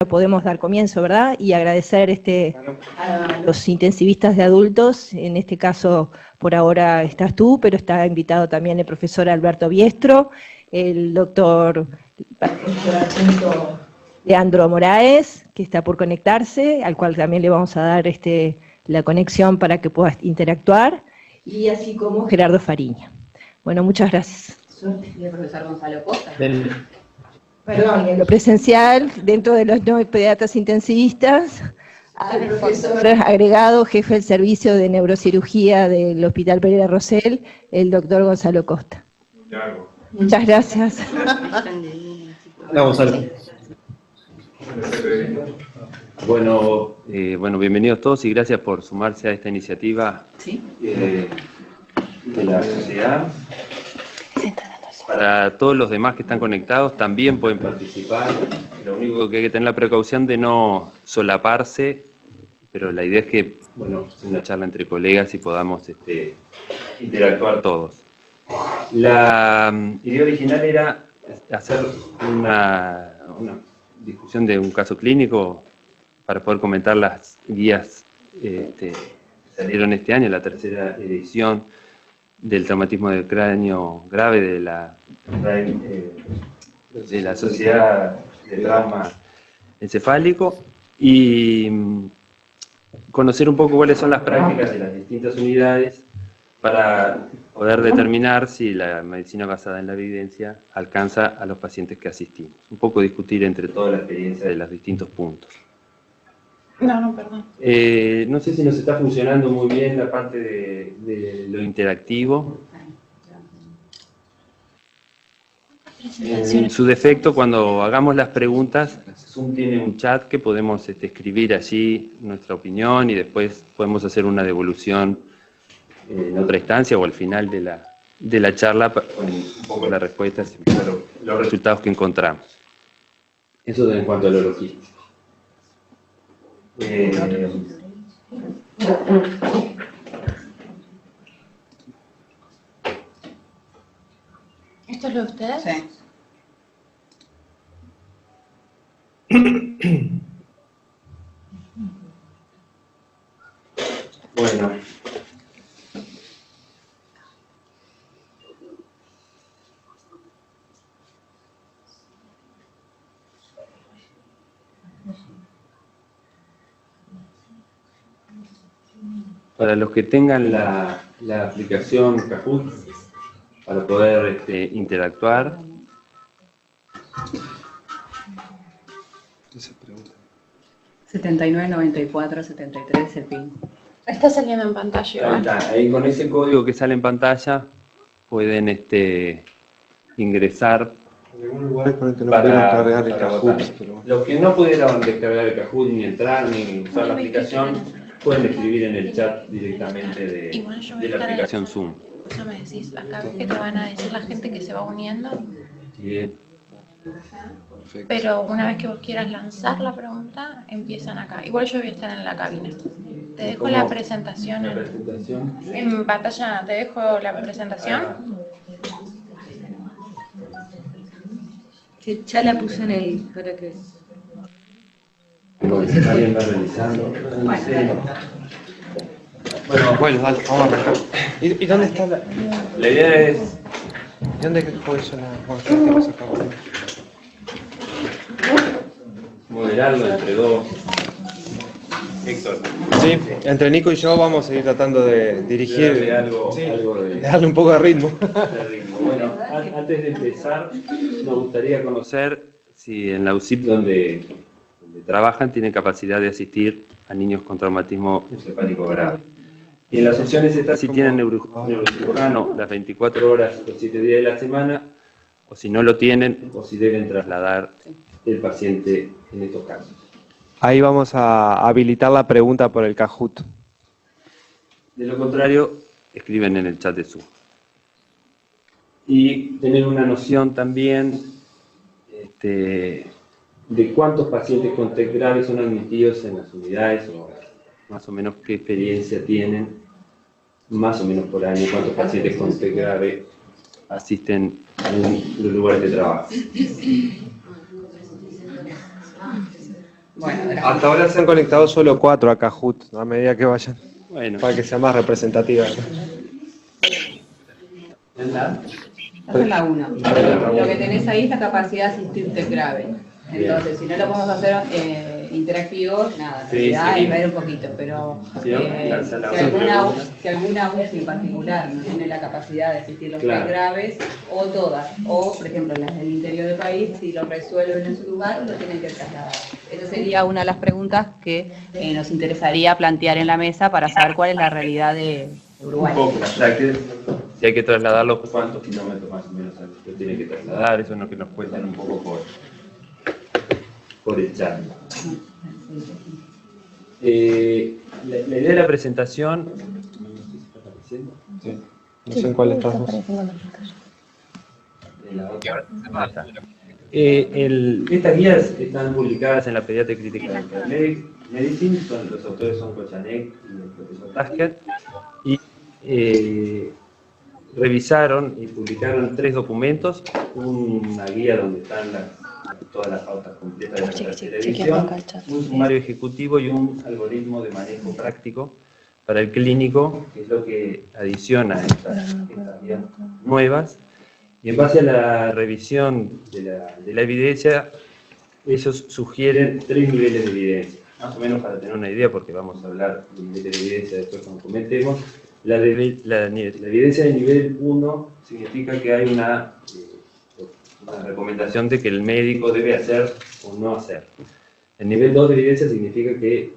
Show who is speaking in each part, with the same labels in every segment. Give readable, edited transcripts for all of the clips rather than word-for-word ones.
Speaker 1: podemos dar comienzo, ¿verdad? Y agradecer a los intensivistas de adultos, en este caso por ahora estás tú, pero está invitado también el profesor Alberto Biestro, el doctor Leandro Moraes, que está por conectarse, al cual también le vamos a dar la conexión para que puedas interactuar, y así como Gerardo Fariña. Bueno, muchas gracias.
Speaker 2: Y el profesor Gonzalo Costa.
Speaker 1: Perdón, en lo presencial, dentro de los no pediatras intensivistas, al profesor agregado, jefe del servicio de neurocirugía del Hospital Pereira Rosell, el doctor Gonzalo Costa. Muchas gracias.
Speaker 3: Bueno, bienvenidos todos y gracias por sumarse a esta iniciativa de la sociedad. Para todos los demás que están conectados también pueden participar. Lo único que hay que tener la precaución de no solaparse, pero la idea es que, es una charla entre colegas y podamos interactuar todos. La idea original era hacer una discusión de un caso clínico para poder comentar las guías que salieron este año, la tercera edición del traumatismo del cráneo grave de la Sociedad de Trauma Encefálico, y conocer un poco cuáles son las prácticas de las distintas unidades para poder determinar si la medicina basada en la evidencia alcanza a los pacientes que asistimos. Un poco discutir entre toda la experiencia de los distintos puntos.
Speaker 4: Perdón.
Speaker 3: No sé si nos está funcionando muy bien la parte de lo interactivo. En su defecto, cuando hagamos las preguntas, Zoom tiene un chat que podemos escribir allí nuestra opinión y después podemos hacer una devolución en otra instancia o al final de la charla con un poco las respuestas y los resultados que encontramos. Eso en cuanto a lo logístico.
Speaker 4: ¿Esto es lo de ustedes?
Speaker 2: Sí.
Speaker 3: Bueno. Para los que tengan la aplicación Kahoot, para poder interactuar.
Speaker 2: 799473 el PIN.
Speaker 4: Está saliendo en pantalla.
Speaker 3: Ahí está, ahí con ese código que sale en pantalla pueden ingresar.
Speaker 5: En algún lugar es para que no pudieran cargar el Kahoot. Pero...
Speaker 3: Los que no pudieron descargar el Kahoot, ni entrar, ni usar la aplicación, pueden escribir en el chat directamente de la aplicación Zoom.
Speaker 4: Ya me decís, acá ves que te van a decir la gente que se va uniendo.
Speaker 3: Bien.
Speaker 5: Perfecto.
Speaker 4: Pero una vez que vos quieras lanzar la pregunta, empiezan acá. Igual yo voy a estar en la cabina. Te dejo la presentación.
Speaker 3: La presentación.
Speaker 4: En pantalla te dejo la presentación.
Speaker 2: Sí, ya la puse en el... para que...
Speaker 3: Alguien va realizando.
Speaker 5: Bueno, dale, vamos a arrancar. ¿Y dónde está la...?
Speaker 3: La idea es
Speaker 5: ¿Y dónde fue eso? Vamos a acabar.
Speaker 3: moderarlo entre dos. Héctor.
Speaker 5: Sí, entre Nico y yo vamos a ir tratando de dirigir,
Speaker 3: Darle algo
Speaker 5: de darle un poco de ritmo.
Speaker 3: Bueno, antes de empezar, nos gustaría conocer si en la UCIP donde trabajan tienen capacidad de asistir a niños con traumatismo encefálico grave. Y en las opciones está si tienen neurocirujano las 24 horas los 7 días de la semana, o si no lo tienen, o si deben trasladar el paciente en estos casos.
Speaker 5: Ahí vamos a habilitar la pregunta por el Kahoot.
Speaker 3: De lo contrario, escriben en el chat de Zoom. Y tener una noción también de cuántos pacientes con TEC graves son admitidos en las unidades, o más o menos qué experiencia tienen, más o menos por año, cuántos pacientes con TEC grave asisten en los lugares de trabajo.
Speaker 2: Bueno,
Speaker 5: Hasta ahora se han conectado solo 4 a Kahoot, a medida que vayan,
Speaker 3: Bueno,
Speaker 5: para que sea más representativa.
Speaker 2: esa es la 1. Lo que tenés ahí es la capacidad de asistirte grave. Entonces, si no lo podemos hacer interactivo, nada,
Speaker 3: Sí,
Speaker 2: va
Speaker 3: sí.
Speaker 2: a ir un poquito, pero
Speaker 3: Sí, lanza la
Speaker 2: si alguna UCI en particular no tiene la capacidad de asistir los
Speaker 3: Claro.
Speaker 2: test graves, o todas, o por ejemplo las del interior del país, si lo resuelven en su lugar, lo tienen que trasladar. Esa sería una de las preguntas que nos interesaría plantear en la mesa para saber cuál es la realidad de Uruguay.
Speaker 3: un poco, o sea, que si hay que trasladarlo, ¿cuántos kilómetros más o menos se tiene que trasladar? Eso es lo que nos cuentan un poco por el chat. La idea de la presentación, no sé si está apareciendo.
Speaker 5: Sí. No sé en cuál estás vos.
Speaker 3: Estas guías están publicadas en la Pediatría Crítica de Medicine, los autores son Kochanek y el profesor Tasker, y revisaron y publicaron 3 documentos, una guía donde están todas las pautas completas de la tercera edición, un sumario ejecutivo y un algoritmo de manejo práctico para el clínico, que es lo que adiciona estas guías nuevas. Y en base a la revisión de la evidencia, ellos sugieren 3 niveles de evidencia, más o menos para tener una idea, porque vamos a hablar de niveles de evidencia después cuando comentemos. La evidencia de nivel 1 significa que hay una recomendación de que el médico debe hacer o no hacer. El nivel 2 de evidencia significa que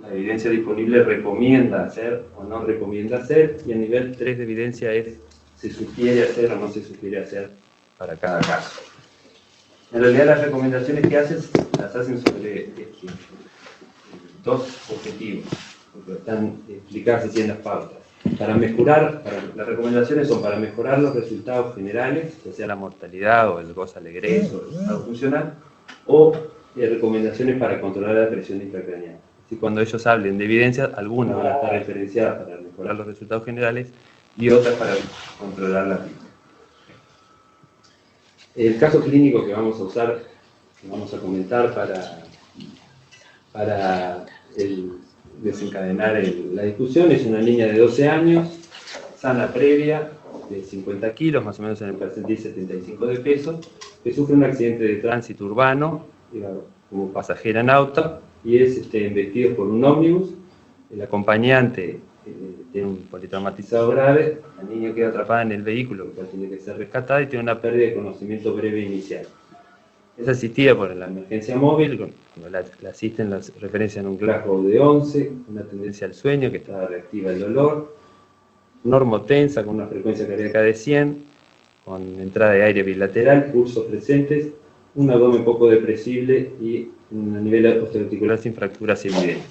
Speaker 3: la evidencia disponible recomienda hacer o no recomienda hacer, y el nivel 3 de evidencia es se sugiere hacer o no se sugiere hacer para cada caso. En realidad las recomendaciones que hacen, las hacen sobre 2 objetivos, porque están explicadas así en las pautas. Las recomendaciones son para mejorar los resultados generales, ya sea la mortalidad o el goce alegres o el estado funcional, o recomendaciones para controlar la presión intracraneal. Así, cuando ellos hablen de evidencia, algunas van a estar referenciadas para mejorar los resultados generales y otras para controlar la vida. El caso clínico que vamos a usar, que vamos a comentar para desencadenar la discusión, es una niña de 12 años, sana previa, de 50 kilos, más o menos en el percentil 75 de peso, que sufre un accidente de tránsito urbano, como pasajera en auto, y es embestido por un ómnibus. El acompañante tiene un politraumatizado grave, la niña queda atrapada en el vehículo, lo cual tiene que ser rescatada, y tiene una pérdida de conocimiento breve inicial. Es asistida por la emergencia móvil, cuando la asisten las referencian un Glasgow de 11, una tendencia al sueño que está reactiva el dolor, normotensa con una frecuencia cardíaca de 100, con entrada de aire bilateral, pulsos presentes, un abdomen poco depresible y un nivel osteoarticular sin fracturas evidentes.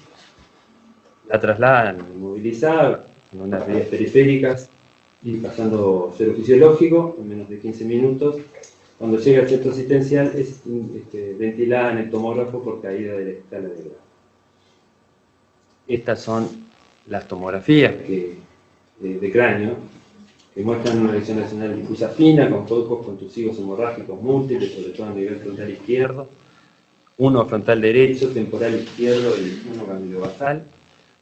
Speaker 3: La trasladan inmovilizada con unas medidas periféricas y pasando cero fisiológico en menos de 15 minutos. Cuando llega al centro asistencial es ventilada en el tomógrafo por caída de la escala de grado. Estas son las tomografías de cráneo que muestran una lesión nacional difusa fina con focos contusivos hemorrágicos múltiples, sobre todo a nivel frontal izquierdo, uno frontal derecho, temporal izquierdo y uno gangliobasal,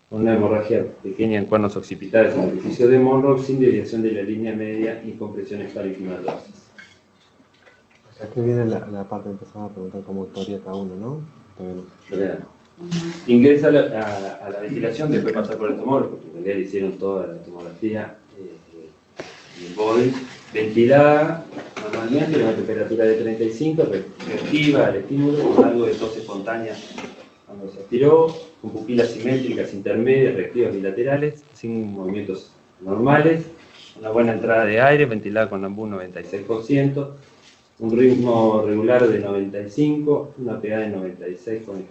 Speaker 3: con una hemorragia pequeña en cuernos occipitales en el orificio de Monroe, sin desviación de la línea media y compresión esfalifinal dosis.
Speaker 5: Aquí viene la parte, empezamos a preguntar cómo actuaría cada uno, ¿no?
Speaker 3: Todavía no. Ingresa a la ventilación, después pasa por el tomógrafo, porque en realidad le hicieron toda la tomografía en el body, ventilada normalmente, a una temperatura de 35, reactiva al estímulo, con algo de tos espontánea cuando se aspiró, con pupilas simétricas intermedias, reactivas bilaterales, sin movimientos normales, una buena entrada de aire, ventilada con AMBU 96%, un ritmo regular de 95, una pegada de 96 con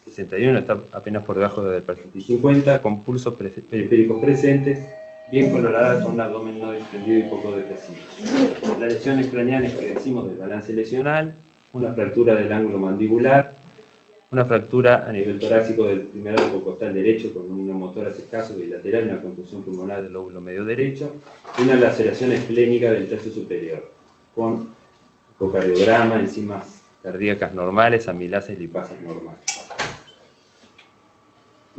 Speaker 3: 61, está apenas por debajo del percentil 50, con pulsos periféricos presentes, bien coloradas, con un abdomen no distendido y poco depresivo. Las lesiones craneales que decimos del balance lesional, una fractura del ángulo mandibular, una fractura a nivel torácico del primer arco costal derecho con un neumotórax escaso bilateral, una contusión pulmonar del lóbulo medio derecho, y una laceración esplénica del tercio superior, con ecocardiograma, enzimas cardíacas normales, amilasas y lipasas normales.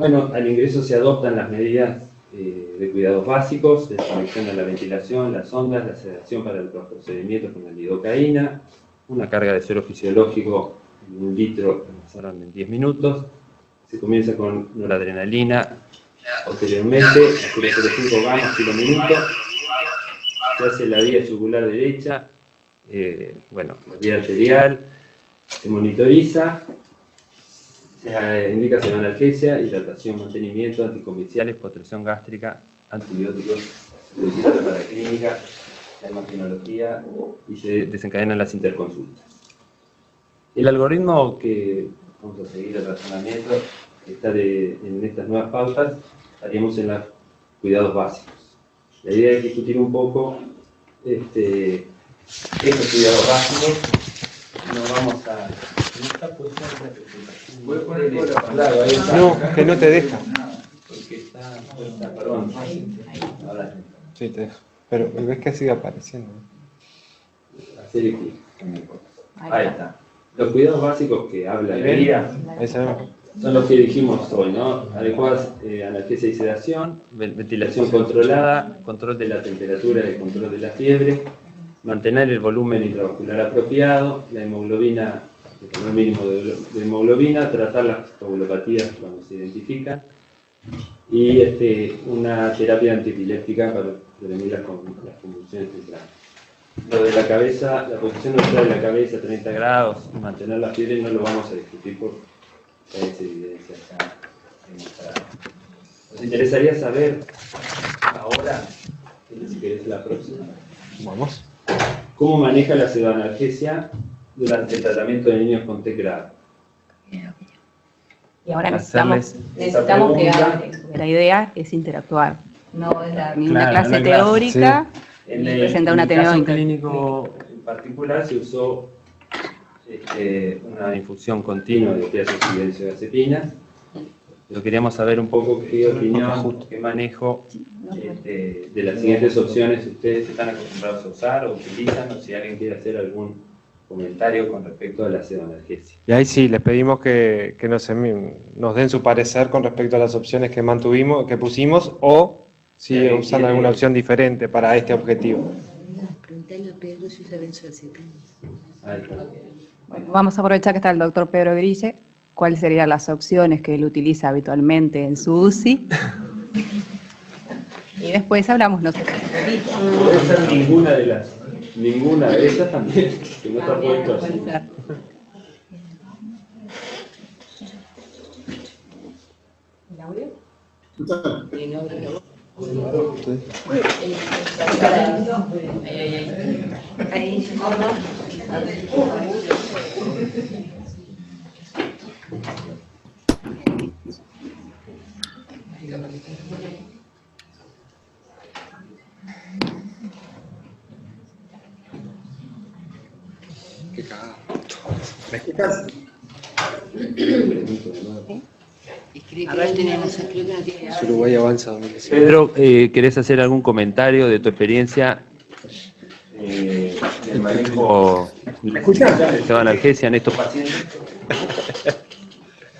Speaker 3: Bueno, al ingreso se adoptan las medidas de cuidados básicos, de conexión a la ventilación, las ondas, la sedación para los procedimientos con la lidocaína, una carga de suero fisiológico en 1 litro en 10 minutos, se comienza con noradrenalina, posteriormente, a 0,05 gramos kilo minuto, se hace la vía yugular derecha, la vía arterial, se monitoriza, se indica sedanalgesia, hidratación, mantenimiento, anticomerciales, postresión gástrica, antibióticos, publicidad paraclínica, la imagenología y se desencadenan las interconsultas. El algoritmo que vamos a seguir el razonamiento está en estas nuevas pautas, estaríamos en los cuidados básicos. La idea es discutir un poco estos cuidados básicos. No vamos a...
Speaker 5: No, que no te deja.
Speaker 3: Porque está perdón. Ahora.
Speaker 5: Sí, te deja. Pero ves que sigue apareciendo.
Speaker 3: Hacer el clic. Ahí está. Los cuidados básicos que habla la guía son los que dijimos hoy, ¿no? Adecuadas analgesia y sedación, ventilación controlada, control de la temperatura y control de la fiebre, mantener el volumen intravascular apropiado, la hemoglobina, el valor mínimo de hemoglobina, tratar las coagulopatías cuando se identifican y una terapia antiepiléptica para prevenir las convulsiones tempranas. Lo de la cabeza, la posición neutral de la cabeza, 30 grados, y mantener la fiebre no lo vamos a discutir porque hay evidencia acá demostrada. Nos interesaría saber ahora, si querés la próxima,
Speaker 5: Vamos.
Speaker 3: ¿cómo maneja la pseudoanalgesia durante el tratamiento de niños con TEC grave?
Speaker 2: Y ahora
Speaker 3: Hacerles
Speaker 2: necesitamos que
Speaker 3: esta
Speaker 2: hablen. La idea es interactuar. No es ni una
Speaker 3: Claro,
Speaker 2: clase
Speaker 3: una clase,
Speaker 2: teórica,
Speaker 3: En
Speaker 2: ni
Speaker 3: el
Speaker 2: presentar una
Speaker 3: caso
Speaker 2: teórica.
Speaker 3: clínico en particular se usó una infusión continua de opiáceos y benzodiazepinas. Pero queríamos saber un poco qué opinión, qué manejo de las siguientes opciones ustedes están acostumbrados a usar o utilizan, o si alguien quiere hacer algún comentario con respecto a la pseudoanalgesia.
Speaker 5: Y ahí sí, les pedimos que nos den su parecer con respecto a las opciones que pusimos, o si usan alguna opción diferente para este objetivo.
Speaker 6: Preguntale a Pedro si usa benzodiazepinas.
Speaker 3: Ahí está.
Speaker 2: Bueno, vamos a aprovechar que está el doctor Pedro Grille. ¿Cuáles serían las opciones que él utiliza habitualmente en su UCI? Y después hablamos nosotros.
Speaker 3: Puede ser ninguna de esas también, que no está puesto así.
Speaker 2: Puede ser. ¿El audio?
Speaker 6: Y no abre la boca. Ahí,
Speaker 5: Qué cagado.
Speaker 7: ¿Me escuchas?
Speaker 6: a ver, tenemos, creo que no tiene.
Speaker 5: Uruguay avanza 2019.
Speaker 3: Pedro, ¿querés hacer algún comentario de tu experiencia del manejo
Speaker 7: ¿Me escuchan?
Speaker 3: de pseudoanalgesia en estos pacientes?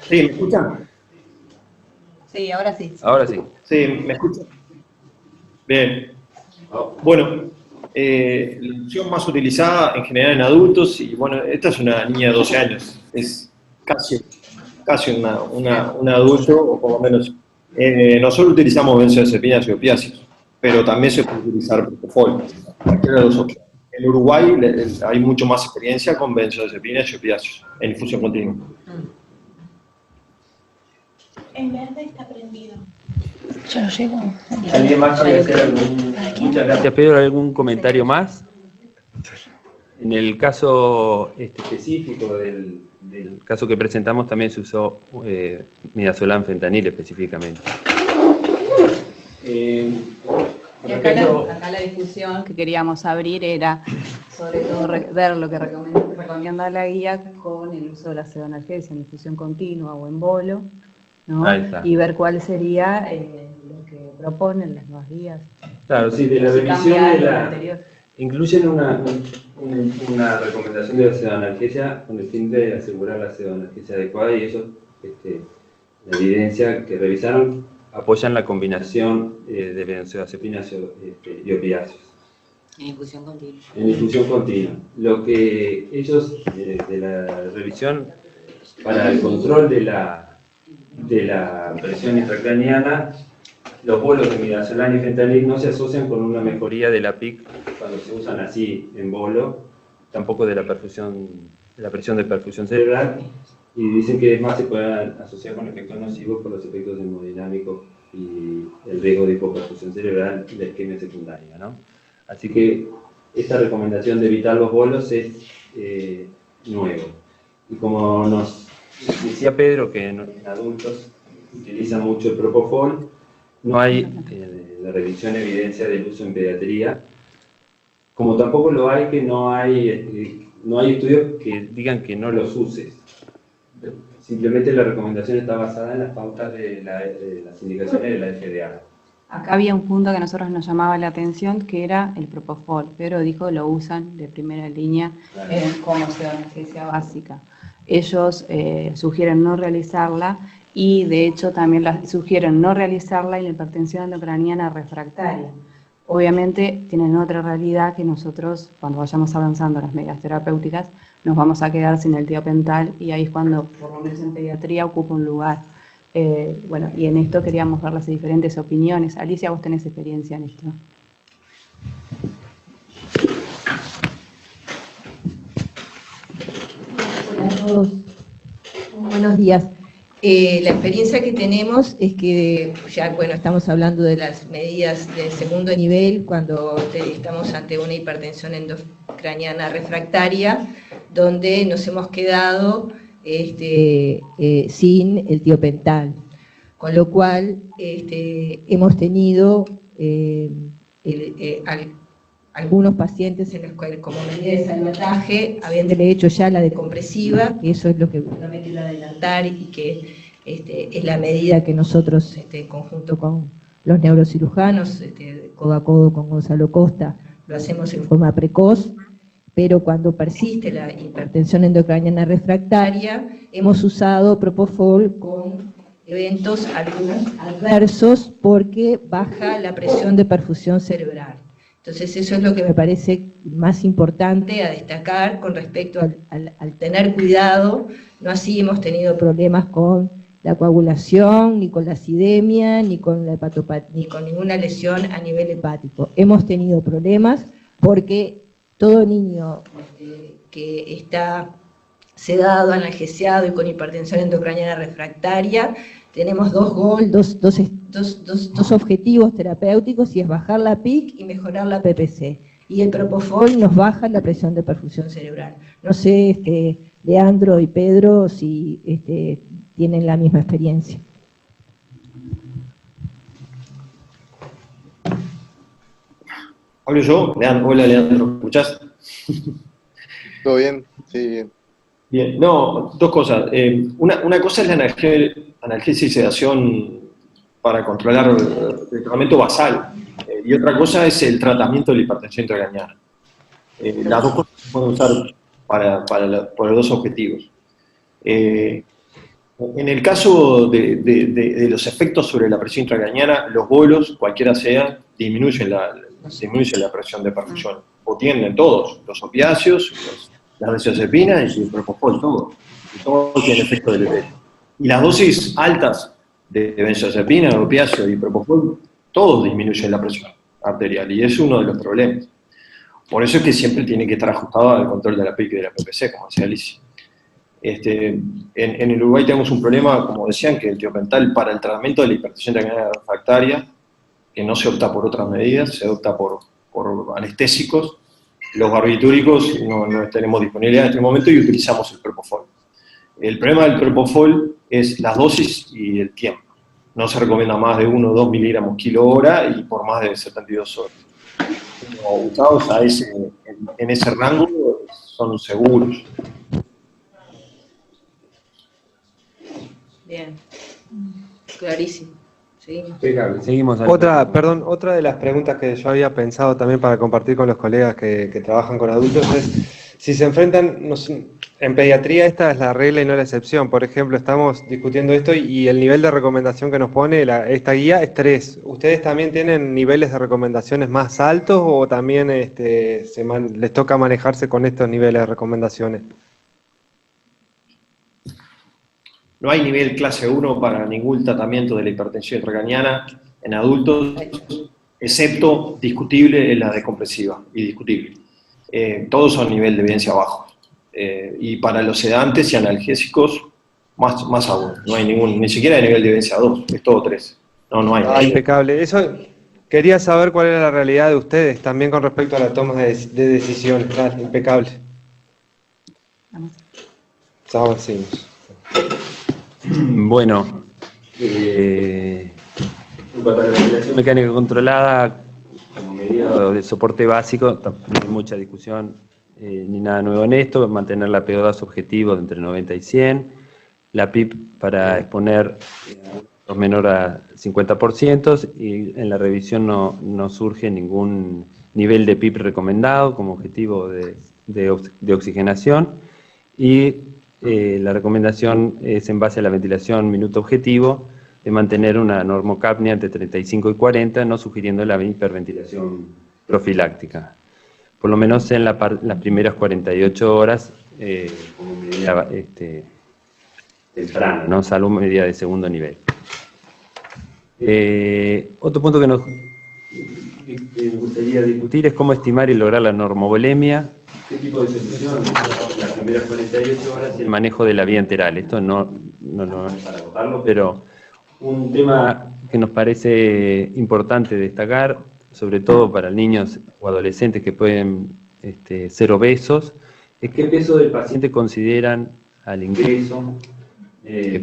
Speaker 7: Sí, ¿me escuchan?
Speaker 2: Sí, ahora sí.
Speaker 3: Ahora sí.
Speaker 7: Sí, ¿me escuchan? Bien. Bueno, la opción más utilizada en general en adultos, y bueno, esta es una niña de 12 años, es casi un adulto, o por lo menos. Nosotros utilizamos benzodiazepinas y opiáceos, pero también se puede utilizar propofol, cualquiera de las opciones. En Uruguay hay mucho más experiencia con benzodiazepinas y opiáceos en infusión continua.
Speaker 4: En verde está prendido.
Speaker 6: Yo no llego.
Speaker 3: ¿Alguien más quiere hacer algún? Muchas gracias, Pedro. ¿Algún comentario más? En el caso específico del caso que presentamos también se usó midazolam fentanil específicamente.
Speaker 2: Y acá la discusión que queríamos abrir era sobre todo ver lo que recomienda la guía con el uso de la pseudoanalgesia en infusión continua o en bolo, ¿no?
Speaker 3: Ahí está.
Speaker 2: Y ver cuál sería lo que proponen las nuevas guías.
Speaker 3: Claro, sí, de la
Speaker 2: Si
Speaker 3: revisión
Speaker 2: cambia
Speaker 3: de
Speaker 2: algo
Speaker 3: la...
Speaker 2: anterior.
Speaker 3: Incluyen una recomendación de la pseudoanalgesia con el fin de asegurar la pseudoanalgesia adecuada y ellos la evidencia que revisaron apoyan la combinación de benzodiazepinas y opiáceos.
Speaker 6: En infusión continua.
Speaker 3: En infusión continua. Lo que ellos, de la revisión, para el control de la presión intracraniana, los bolos de midazolam y fentanil no se asocian con una mejoría de la PIC cuando se usan así en bolo, tampoco de la presión de perfusión cerebral, y dicen que es más se puede asociar con efectos nocivos por los efectos hemodinámicos y el riesgo de hipoperfusión cerebral y la isquemia secundaria, ¿no? Así que esta recomendación de evitar los bolos es nuevo. Y como nos decía Pedro, que en adultos utilizan mucho el propofol, no hay en la revisión evidencia del uso en pediatría, como tampoco lo hay que no hay estudios que digan que no los uses. Simplemente la recomendación está basada en las pautas de las indicaciones de la FDA.
Speaker 2: Acá había un punto que a nosotros nos llamaba la atención, que era el propofol, pero dijo lo usan de primera línea como anestesia básica. Ellos sugieren no realizarla y de hecho también sugieren no realizarla en la hipertensión endocraniana refractaria. Obviamente tienen otra realidad que nosotros, cuando vayamos avanzando en las medidas terapéuticas, nos vamos a quedar sin el tiopental y ahí es cuando, por lo menos en pediatría, ocupa un lugar. Bueno, y en esto queríamos ver las diferentes opiniones. Alicia, vos tenés experiencia en esto.
Speaker 1: Hola a todos. Buenos días. La experiencia que tenemos es que ya, bueno, estamos hablando de las medidas de segundo nivel cuando estamos ante una hipertensión endocraniana refractaria, donde nos hemos quedado sin el tiopental, con lo cual hemos tenido algunos pacientes en los cuales, como medida de salvataje, habiéndole hecho ya la decompresiva, que eso es lo que no me quiero adelantar y que es la medida que nosotros, en conjunto con los neurocirujanos, codo a codo con Gonzalo Costa, lo hacemos en forma precoz, pero cuando persiste la hipertensión endocraniana refractaria, hemos usado propofol con eventos algunos adversos porque baja la presión de perfusión cerebral. Entonces eso es lo que me parece más importante a destacar con respecto al tener cuidado. No así hemos tenido problemas con la coagulación, ni con la acidemia, ni con la ni con ninguna lesión a nivel hepático. Hemos tenido problemas porque todo niño que está sedado, analgesiado y con hipertensión endocraniana refractaria, tenemos dos objetivos terapéuticos, y es bajar la PIC y mejorar la PPC. Y el propofol nos baja la presión de perfusión cerebral. No sé, Leandro y Pedro, si tienen la misma experiencia.
Speaker 7: ¿Hablo yo? Hola, Leandro, ¿me escuchás?
Speaker 8: ¿Todo bien? Sí, bien.
Speaker 7: Bien, no, dos cosas. Una cosa es la analgesia y sedación para controlar el tratamiento basal, y otra cosa es el tratamiento de la hipertensión intracraniana. Las dos cosas se pueden usar por los dos objetivos. En el caso de los efectos sobre la presión intracraniana, los bolos, cualquiera sea, disminuyen la presión de perfusión, o tienden todos, los opiáceos, las benzodiazepinas y el propofol, todo tiene efecto deleterio. Y las dosis altas de benzodiazepina, de opiáceo y propofol, todos disminuyen la presión arterial, y es uno de los problemas. Por eso es que siempre tiene que estar ajustado al control de la PIC y de la PPC, como decía Alicia. En el Uruguay tenemos un problema, como decían, que el tiopental para el tratamiento de la hipertensión intracraniana refractaria, que no se opta por otras medidas, se opta por anestésicos. Los barbitúricos no tenemos disponibilidad en este momento y utilizamos el propofol. El problema del propofol es las dosis y el tiempo. No se recomienda más de 1 o 2 miligramos kilo hora y por más de 72 horas. Usados en ese rango son seguros.
Speaker 1: Bien, clarísimo.
Speaker 3: Seguimos.
Speaker 5: Otra de las preguntas que yo había pensado también para compartir con los colegas que trabajan con adultos es, si se enfrentan, En pediatría esta es la regla y no la excepción. Por ejemplo, estamos discutiendo esto y el nivel de recomendación que nos pone esta guía es 3. ¿Ustedes también tienen niveles de recomendaciones más altos o también les toca manejarse con estos niveles de recomendaciones?
Speaker 7: No hay nivel clase 1 para ningún tratamiento de la hipertensión intracraniana en adultos, excepto discutible en la decompresiva y discutible. Todos son nivel de evidencia bajo. Y para los sedantes y analgésicos, más aún. No hay ni siquiera de nivel de evidencia 2, es todo 3. No hay.
Speaker 5: Impecable. Eso, quería saber cuál era la realidad de ustedes, también con respecto a la toma de decisiones. Dale, impecable. Avancemos.
Speaker 3: Bueno, en cuanto a la ventilación mecánica controlada, como medida de soporte básico, tampoco hay mucha discusión ni nada nuevo en esto. Mantener la PO2 objetivo de entre 90 y 100, la PIP para exponer menor a 50%, y en la revisión no surge ningún nivel de PIP recomendado como objetivo de oxigenación, y la recomendación es en base a la ventilación minuto objetivo de mantener una normocapnia entre 35 y 40, no sugiriendo la hiperventilación profiláctica, por lo menos en las primeras 48 horas como medida temprana, ¿no? Salvo medida de segundo nivel. Otro punto que nos gustaría discutir es cómo estimar y lograr la normovolemia, qué tipo de solución las primeras 48 horas y el manejo de la vía enteral. Esto no es para agotarlo, pero un tema que nos parece importante destacar, sobre todo para niños o adolescentes que pueden ser obesos, es qué peso del paciente consideran al ingreso,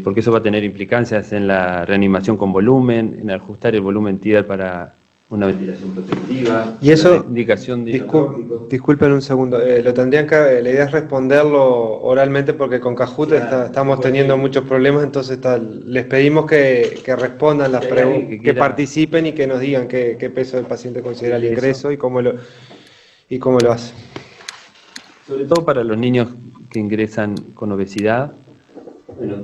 Speaker 3: porque eso va a tener implicancias en la reanimación con volumen, en ajustar el volumen TIDAR para una ventilación protectiva,
Speaker 5: y eso,
Speaker 3: indicación de
Speaker 5: disculpen un segundo, lo tendrían que, la idea es responderlo oralmente porque con Kahoot estamos teniendo muchos problemas, entonces les pedimos que respondan las preguntas, que participen y que nos digan qué peso del paciente considera el ingreso y cómo lo hace.
Speaker 3: Sobre todo para los niños que ingresan con obesidad. Bueno,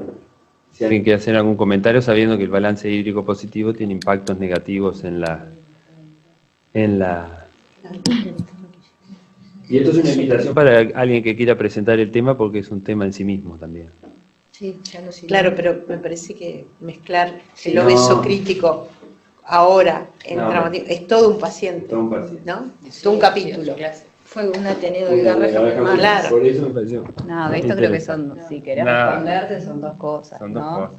Speaker 3: si alguien quiere hacer algún comentario, sabiendo que el balance hídrico positivo tiene impactos negativos en la... Y esto es una invitación para alguien que quiera presentar el tema, porque es un tema en sí mismo también.
Speaker 9: Sí, ya lo sé. Claro, pero me parece que mezclar el obeso crítico ahora en traumatismo es todo un paciente, ¿no? Es todo un capítulo.
Speaker 1: Fue un Ateneo de Garrafa,
Speaker 9: claro.
Speaker 3: Por eso me pareció.
Speaker 2: No, de esto creo que son, si querés responderte, son dos cosas, ¿no?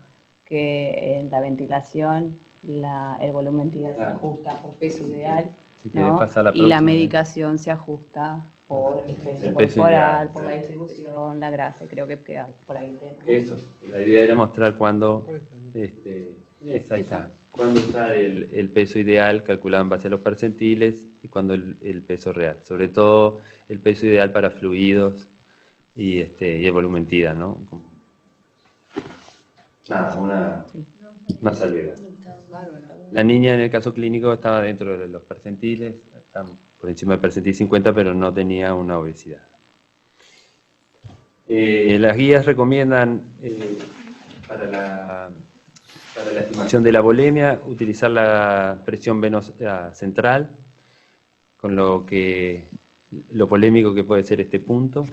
Speaker 2: Que en la ventilación el volumen TIDAR se ajusta por peso ideal, ¿no? Y la medicación se ajusta por el peso corporal, por la distribución, la grasa, creo que queda por ahí.
Speaker 3: Eso, la idea era mostrar cuándo cuándo usar el peso ideal calculado en base a los percentiles y cuándo el peso real, sobre todo el peso ideal para fluidos y el volumen TIDAR, ¿no? Nada, una salvedad. La niña en el caso clínico estaba dentro de los percentiles, está por encima del percentil 50, pero no tenía una obesidad. Las guías recomiendan para la estimación de la volemia utilizar la presión venosa central, con lo polémico que puede ser este punto.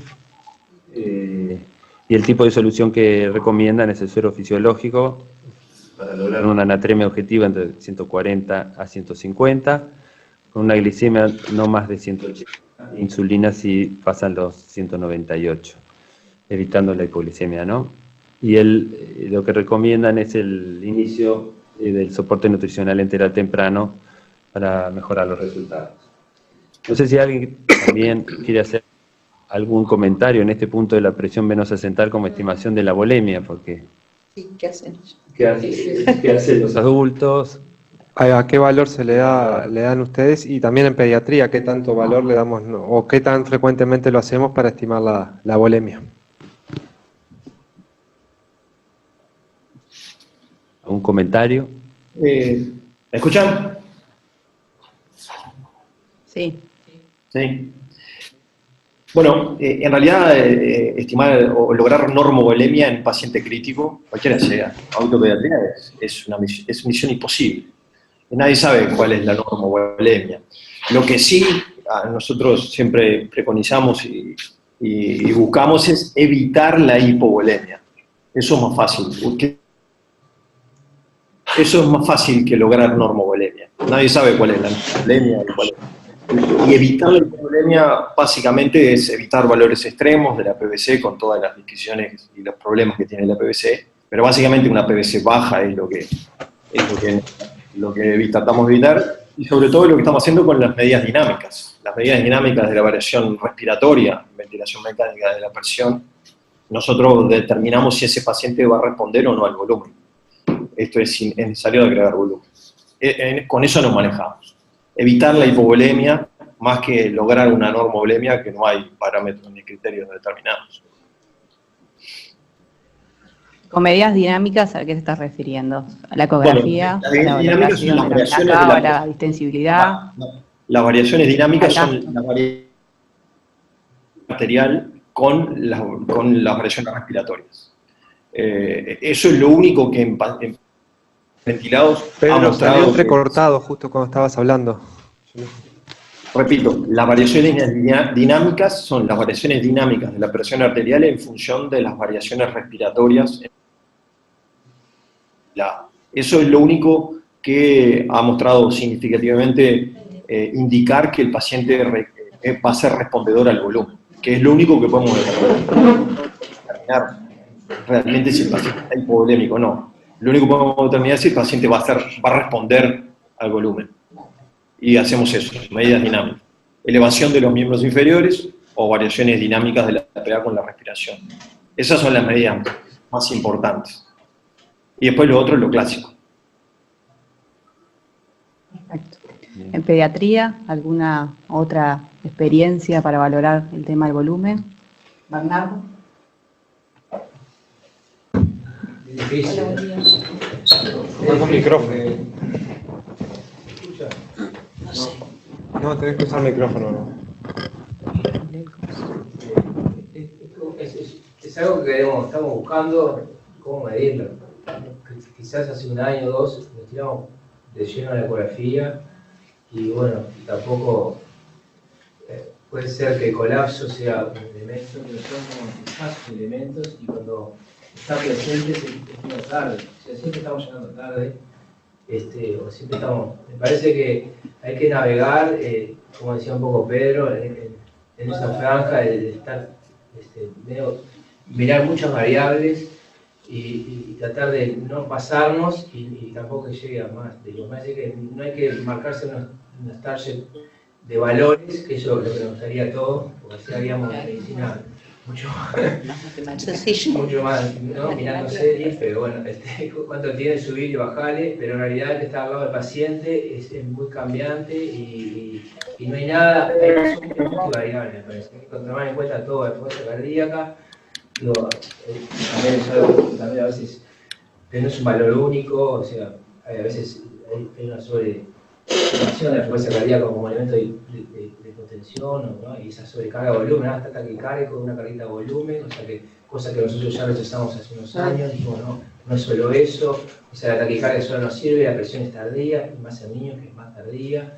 Speaker 3: Y el tipo de solución que recomiendan es el suero fisiológico para lograr una anatremia objetiva entre 140 a 150, con una glicemia no más de 180, insulina si pasan los 198, evitando la hipoglicemia, ¿no? Y lo que recomiendan es el inicio del soporte nutricional enteral temprano para mejorar los resultados. No sé si alguien también quiere hacer algún comentario en este punto de la presión venosa central como estimación de la volemia, porque...
Speaker 9: Sí, ¿qué hacen?
Speaker 3: ¿Qué hacen los adultos?
Speaker 5: ¿A qué valor le dan ustedes? Y también en pediatría, ¿qué tanto valor le damos o qué tan frecuentemente lo hacemos para estimar la volemia?
Speaker 3: ¿Algún comentario?
Speaker 7: ¿Me escuchan?
Speaker 2: Sí.
Speaker 7: Sí. Bueno, en realidad estimar o lograr normovolemia en un paciente crítico, cualquiera sea, autopediatría es misión imposible. Nadie sabe cuál es la normovolemia. Lo que sí nosotros siempre preconizamos y buscamos es evitar la hipovolemia. Eso es más fácil. Eso es más fácil que lograr normovolemia. Nadie sabe cuál es la normovolemia y evitar la hipovolemia básicamente es evitar valores extremos de la PVC con todas las discusiones y los problemas que tiene la PVC, pero básicamente una PVC baja es lo que tratamos de evitar, y sobre todo lo que estamos haciendo con las medidas dinámicas. Las medidas dinámicas de la variación respiratoria, ventilación mecánica de la presión, nosotros determinamos si ese paciente va a responder o no al volumen. Esto es necesario agregar volumen. Con eso nos manejamos. Evitar la hipovolemia más que lograr una normovolemia, que no hay parámetros ni criterios determinados.
Speaker 2: Con medidas dinámicas, ¿a qué te estás refiriendo? ¿A la ecografía?
Speaker 7: Bueno,
Speaker 2: ¿A la distensibilidad?
Speaker 7: Las variaciones dinámicas son la variación arterial con las variaciones respiratorias. Eso es lo único que en ventilados
Speaker 5: Pedro,
Speaker 7: ha mostrado.
Speaker 5: salió entrecortado justo cuando estabas hablando.
Speaker 7: Repito, las variaciones dinámicas son las variaciones dinámicas de la presión arterial en función de las variaciones respiratorias. Eso es lo único que ha mostrado significativamente indicar que el paciente va a ser respondedor al volumen, que es lo único que podemos determinar realmente si el paciente está hipovolémico o no. Lo único que podemos determinar es si el paciente va a responder al volumen. Y hacemos eso, medidas dinámicas. Elevación de los miembros inferiores o variaciones dinámicas de la PA con la respiración. Esas son las medidas más importantes. Y después lo otro es lo clásico.
Speaker 2: Perfecto. En pediatría, ¿alguna otra experiencia para valorar el tema del volumen? Bernardo.
Speaker 10: Difícil.
Speaker 5: Con micrófono.
Speaker 10: No sé.
Speaker 5: No, tenés que usar micrófono. ¿No?
Speaker 10: Es algo que estamos buscando cómo medirlo. Quizás hace un año o dos nos tiramos de lleno a la ecografía y bueno, tampoco puede ser que el colapso sea un elemento, pero son quizás elementos y cuando está presente es muy tarde. O sea, siempre estamos llegando tarde. O siempre estamos, me parece que hay que navegar, como decía un poco Pedro, en esa franja de estar, mirar muchas variables y tratar de no pasarnos y tampoco que llegue a más. Digo, me parece que no hay que marcarse unos targets de valores, que eso es lo que nos gustaría a todos, porque así haríamos medicina mucho más, ¿no? Mirando series, pero bueno, cuánto tiene subir y bajarle, pero en realidad el que está al lado del paciente es muy cambiante y no hay nada, son muy variables, me parece. Hay que tomar en cuenta todo, la fuerza cardíaca, digo, también es algo, también a veces, pero no es un valor único, o sea, a veces hay una sobreacción de la fuerza cardíaca como elemento de contención, ¿no? Y esa sobrecarga de volumen, hasta taquicárdico con una carguita de volumen, o sea que cosa que nosotros ya rechazamos hace unos años, dijimos no es solo eso, o sea la taquicardia solo nos sirve, la presión es tardía, y más en niños que es más tardía,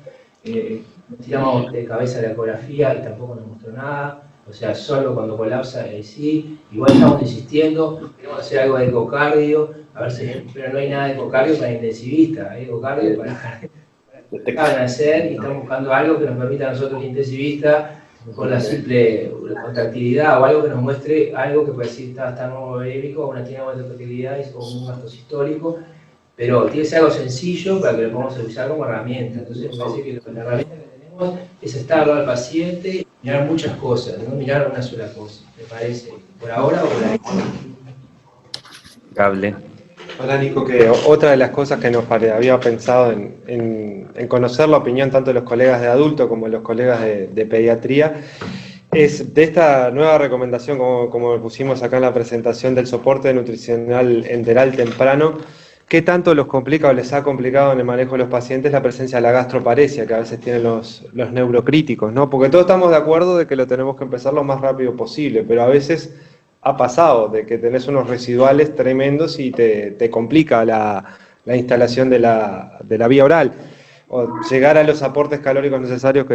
Speaker 10: tiramos de cabeza la ecografía y tampoco nos mostró nada, o sea solo cuando colapsa sí, igual estamos insistiendo, queremos hacer algo de ecocardio, a ver si, pero no hay nada de ecocardio para intensivista, hay ecocardio para acaban de hacer y estamos buscando algo que nos permita a nosotros intensivistas con la simple contractilidad o algo que nos muestre algo que puede decir está normovolémico o una tiene de contractilidad o un gasto sistólico, pero tiene que ser algo sencillo para que lo podamos usar como herramienta. Entonces me parece que la herramienta que tenemos es estar al lado del paciente y mirar muchas cosas, no mirar una sola cosa, me parece, por ahora o por ahí.
Speaker 3: Cable.
Speaker 5: Hola Nico, que otra de las cosas que nos había pensado en conocer la opinión tanto de los colegas de adulto como de los colegas de pediatría es de esta nueva recomendación, como pusimos acá en la presentación del soporte nutricional enteral temprano, ¿qué tanto los complica o les ha complicado en el manejo de los pacientes la presencia de la gastroparesia que a veces tienen los neurocríticos, ¿no? Porque todos estamos de acuerdo de que lo tenemos que empezar lo más rápido posible, pero a veces ha pasado de que tenés unos residuales tremendos y te complica la instalación de la vía oral, o llegar a los aportes calóricos necesarios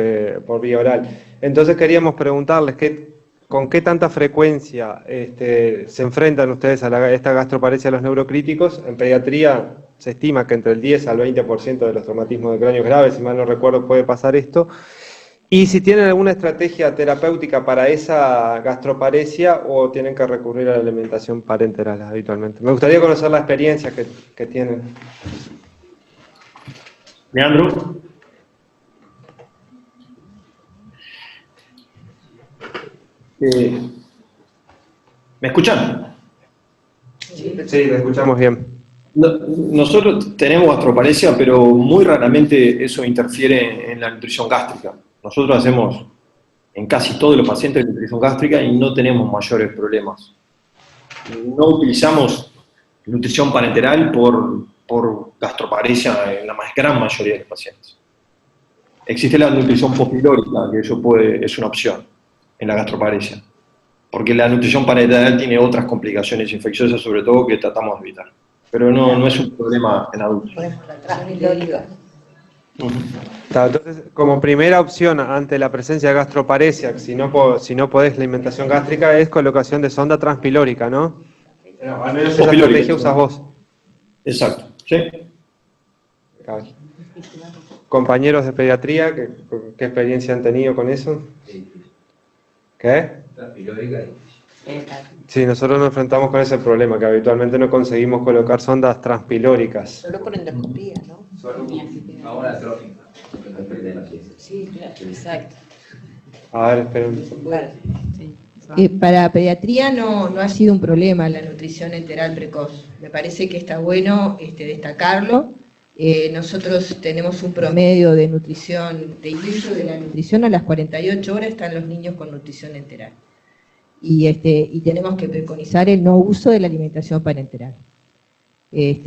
Speaker 5: por vía oral. Entonces queríamos preguntarles con qué tanta frecuencia se enfrentan ustedes a esta gastroparesia de los neurocríticos. En pediatría se estima que entre el 10 al 20% de los traumatismos de cráneo graves, si mal no recuerdo, puede pasar esto. Y si tienen alguna estrategia terapéutica para esa gastroparesia o tienen que recurrir a la alimentación parenteral habitualmente. Me gustaría conocer la experiencia que tienen.
Speaker 7: Leandro. ¿Me escuchan?
Speaker 5: Sí, te escuchamos bien.
Speaker 7: Nosotros tenemos gastroparesia, pero muy raramente eso interfiere en la nutrición gástrica. Nosotros hacemos en casi todos los pacientes nutrición gástrica y no tenemos mayores problemas. No utilizamos nutrición parenteral por gastroparesia en la gran mayoría de los pacientes. Existe la nutrición pospilórica, que eso es una opción en la gastroparesia, porque la nutrición parenteral tiene otras complicaciones infecciosas, sobre todo, que tratamos de evitar. Pero no es un problema en adultos.
Speaker 5: Entonces, como primera opción ante la presencia de gastroparesia, si no podés la alimentación gástrica, es colocación de sonda transpilórica, ¿no? Al menos esa estrategia usas vos.
Speaker 7: Exacto, sí.
Speaker 5: Compañeros de pediatría, ¿qué experiencia han tenido con eso? ¿Qué?
Speaker 10: Transpilórica.
Speaker 5: Sí, nosotros nos enfrentamos con ese problema, que habitualmente no conseguimos colocar sondas transpilóricas.
Speaker 9: Solo con endoscopía, ¿no?
Speaker 10: Solo ahora trófica.
Speaker 9: Sí, claro, exacto.
Speaker 5: A ver, esperen.
Speaker 1: Para pediatría no ha sido un problema la nutrición enteral precoz. Me parece que está bueno destacarlo. Nosotros tenemos un promedio de nutrición, de inicio de la nutrición, a las 48 horas están los niños con nutrición enteral. Y tenemos que preconizar el no uso de la alimentación parenteral. Y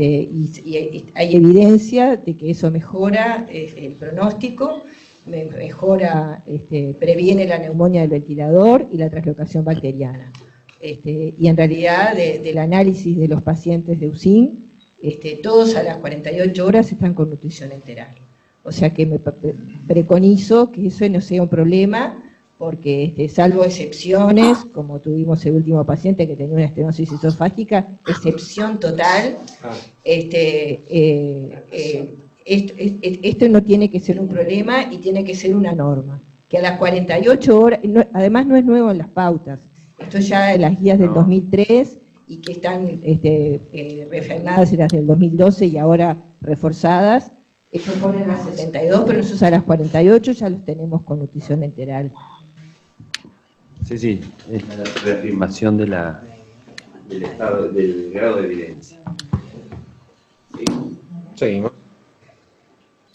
Speaker 1: hay evidencia de que eso mejora el pronóstico, previene la neumonía del ventilador y la translocación bacteriana. Y en realidad, del análisis de los pacientes de UCIN, todos a las 48 horas están con nutrición enteral. O sea que me preconizo que eso no sea un problema, porque salvo excepciones, como tuvimos el último paciente que tenía una estenosis esofágica, excepción total, esto no tiene que ser un problema y tiene que ser una norma. Que a las 48 horas, además no es nuevo en las pautas, esto ya en las guías del 2003 y que están refrendadas en las del 2012 y ahora reforzadas, ellos ponen las 72, pero nosotros a las 48 ya los tenemos con nutrición enteral.
Speaker 3: Sí, es la reafirmación del grado de evidencia. Sí. Seguimos.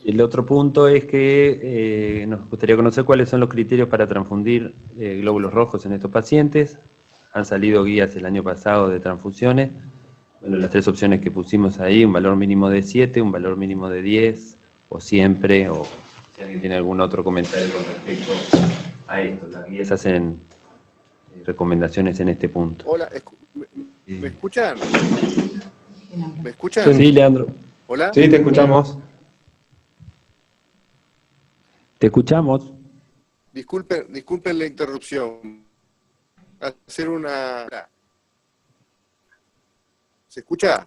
Speaker 3: El otro punto es que nos gustaría conocer cuáles son los criterios para transfundir glóbulos rojos en estos pacientes. Han salido guías el año pasado de transfusiones. Bueno, las tres opciones que pusimos ahí, un valor mínimo de 7, un valor mínimo de 10, o siempre, o si alguien tiene algún otro comentario con respecto a esto. Las guías hacen recomendaciones en este punto.
Speaker 8: Hola, ¿me escuchan? ¿Me escuchan?
Speaker 3: Sí, Leandro.
Speaker 8: ¿Hola?
Speaker 5: Sí, te escuchamos.
Speaker 3: Te escuchamos.
Speaker 8: Disculpen la interrupción. Hacer una... ¿Se escucha?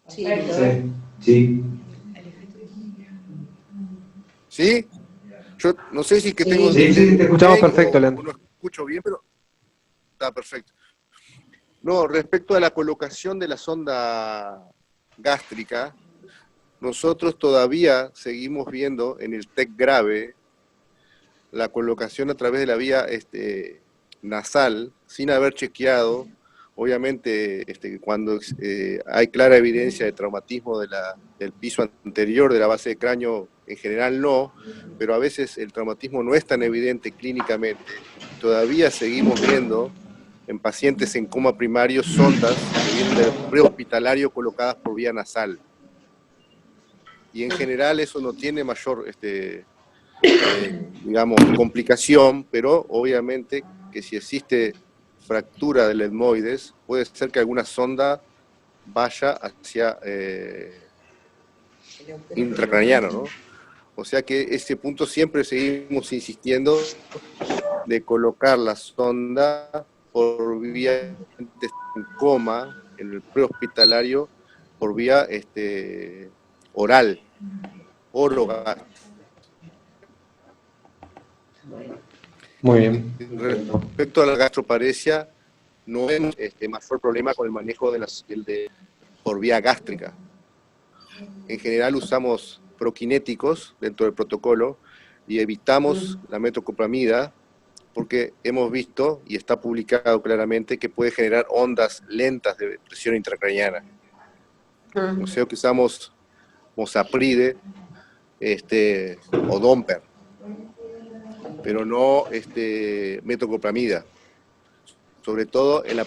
Speaker 9: Sí.
Speaker 3: Sí.
Speaker 8: ¿Sí? Yo no sé si es que tengo...
Speaker 5: Sí, te escuchamos perfecto, Leandro.
Speaker 8: No escucho bien, pero está perfecto. No, respecto a la colocación de la sonda gástrica, nosotros todavía seguimos viendo en el TEC grave la colocación a través de la vía nasal, sin haber chequeado, obviamente cuando hay clara evidencia de traumatismo del piso anterior de la base de cráneo, en general no, pero a veces el traumatismo no es tan evidente clínicamente. Todavía seguimos viendo en pacientes en coma primario sondas que vienen del prehospitalario colocadas por vía nasal. Y en general eso no tiene mayor, digamos, complicación, pero obviamente que si existe fractura del etmoides, puede ser que alguna sonda vaya hacia intracraniano, ¿no? O sea que ese punto siempre seguimos insistiendo de colocar la sonda por vía en coma, en el prehospitalario, por vía oral, orogástrica.
Speaker 5: Muy bien.
Speaker 8: Respecto a la gastroparesia, no vemos mayor problema con el manejo por vía gástrica. En general usamos prokinéticos dentro del protocolo y evitamos la metoclopramida porque hemos visto, y está publicado claramente, que puede generar ondas lentas de presión intracraniana. O sea que usamos mosapride o Domper, pero no metoclopramida, sobre todo en la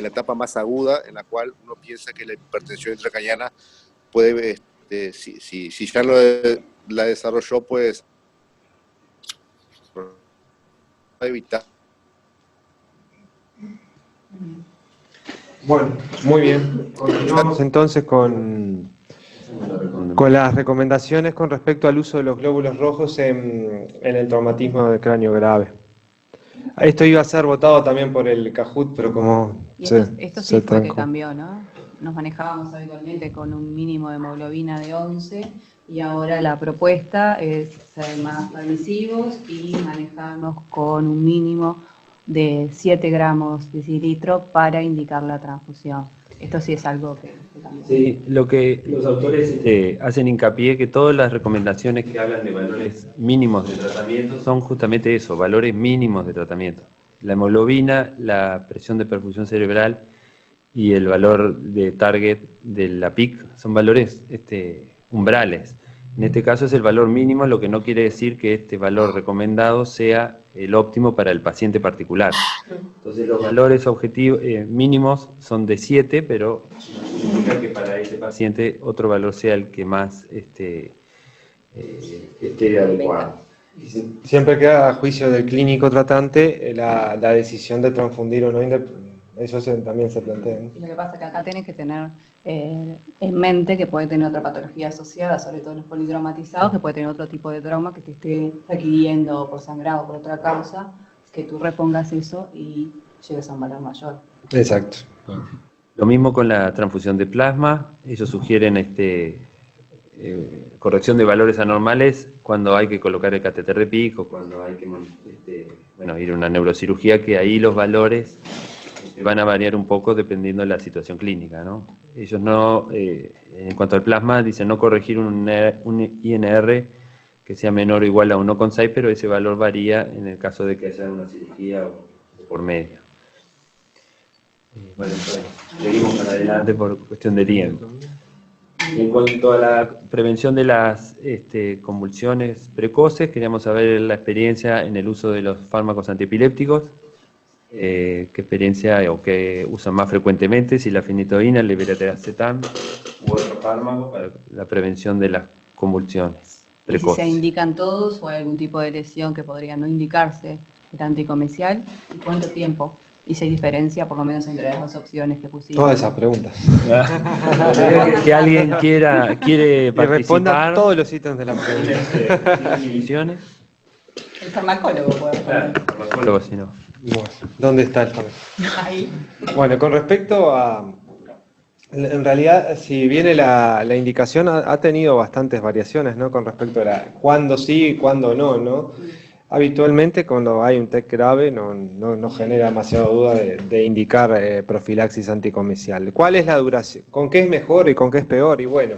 Speaker 8: etapa más aguda, en la cual uno piensa que la hipertensión intracraniana puede, si ya la desarrolló, pues evitar.
Speaker 5: Bueno, muy bien. Continuamos entonces con las recomendaciones con respecto al uso de los glóbulos rojos en el traumatismo de cráneo grave. Esto iba a ser votado también por el Cajut, pero como
Speaker 2: esto sí fue que cambió, ¿no? Nos manejábamos habitualmente con un mínimo de hemoglobina de 11 y ahora la propuesta es ser más permisivos y manejarnos con un mínimo de 7 gramos de decilitro para indicar la transfusión. Esto sí es algo que cambió.
Speaker 3: Sí, lo que los autores hacen hincapié que todas las recomendaciones que hablan de valores mínimos de tratamiento son justamente eso, valores mínimos de tratamiento. La hemoglobina, la presión de perfusión cerebral y el valor de target de la PIC son valores umbrales. En este caso es el valor mínimo, lo que no quiere decir que este valor recomendado sea el óptimo para el paciente particular. Entonces los valores objetivos mínimos son de 7, pero no significa que para ese paciente otro valor sea el que más esté adecuado.
Speaker 5: Siempre queda a juicio del clínico tratante la decisión de transfundir o no. Eso también se plantea, ¿no?
Speaker 2: Y lo que pasa es que acá tenés que tener en mente que puede tener otra patología asociada, sobre todo los politraumatizados, que puede tener otro tipo de trauma que te esté requiriendo por sangrado o por otra causa, que tú repongas eso y llegues a un valor mayor.
Speaker 5: Exacto.
Speaker 3: Lo mismo con la transfusión de plasma. Ellos sugieren corrección de valores anormales cuando hay que colocar el catéter de PIC o cuando hay que ir a una neurocirugía, que ahí los valores van a variar un poco dependiendo de la situación clínica, ¿no? Ellos no, en cuanto al plasma, dicen no corregir un INR que sea menor o igual a 1,6, pero ese valor varía en el caso de que haya una cirugía o por medio. Bueno, seguimos para adelante por cuestión de tiempo. En cuanto a la prevención de las convulsiones precoces, queríamos saber la experiencia en el uso de los fármacos antiepilépticos. ¿Qué experiencia o qué usan más frecuentemente? Si la fenitoína, el levetiracetam u otro fármaco para la prevención de las convulsiones precoces.
Speaker 2: ¿Y si se indican todos o hay algún tipo de lesión que podría no indicarse el anticomercial? ¿Y cuánto tiempo? ¿Y si hay diferencia, por lo menos, entre las dos opciones que pusimos?
Speaker 5: Todas esas preguntas.
Speaker 3: que alguien quiere participar.
Speaker 5: Que responda todos los ítems de la pregunta.
Speaker 2: El farmacólogo puede responder.
Speaker 3: El farmacólogo, si no.
Speaker 5: Bueno, ¿dónde está el farmacólogo?
Speaker 2: Ahí.
Speaker 5: Bueno, con respecto a... En realidad, si viene la indicación, ha tenido bastantes variaciones, ¿no? Con respecto a cuándo sí y cuándo no, ¿no? Habitualmente, cuando hay un TEC grave, no genera demasiada duda de indicar profilaxis anticomercial. ¿Cuál es la duración? ¿Con qué es mejor y con qué es peor? Y bueno,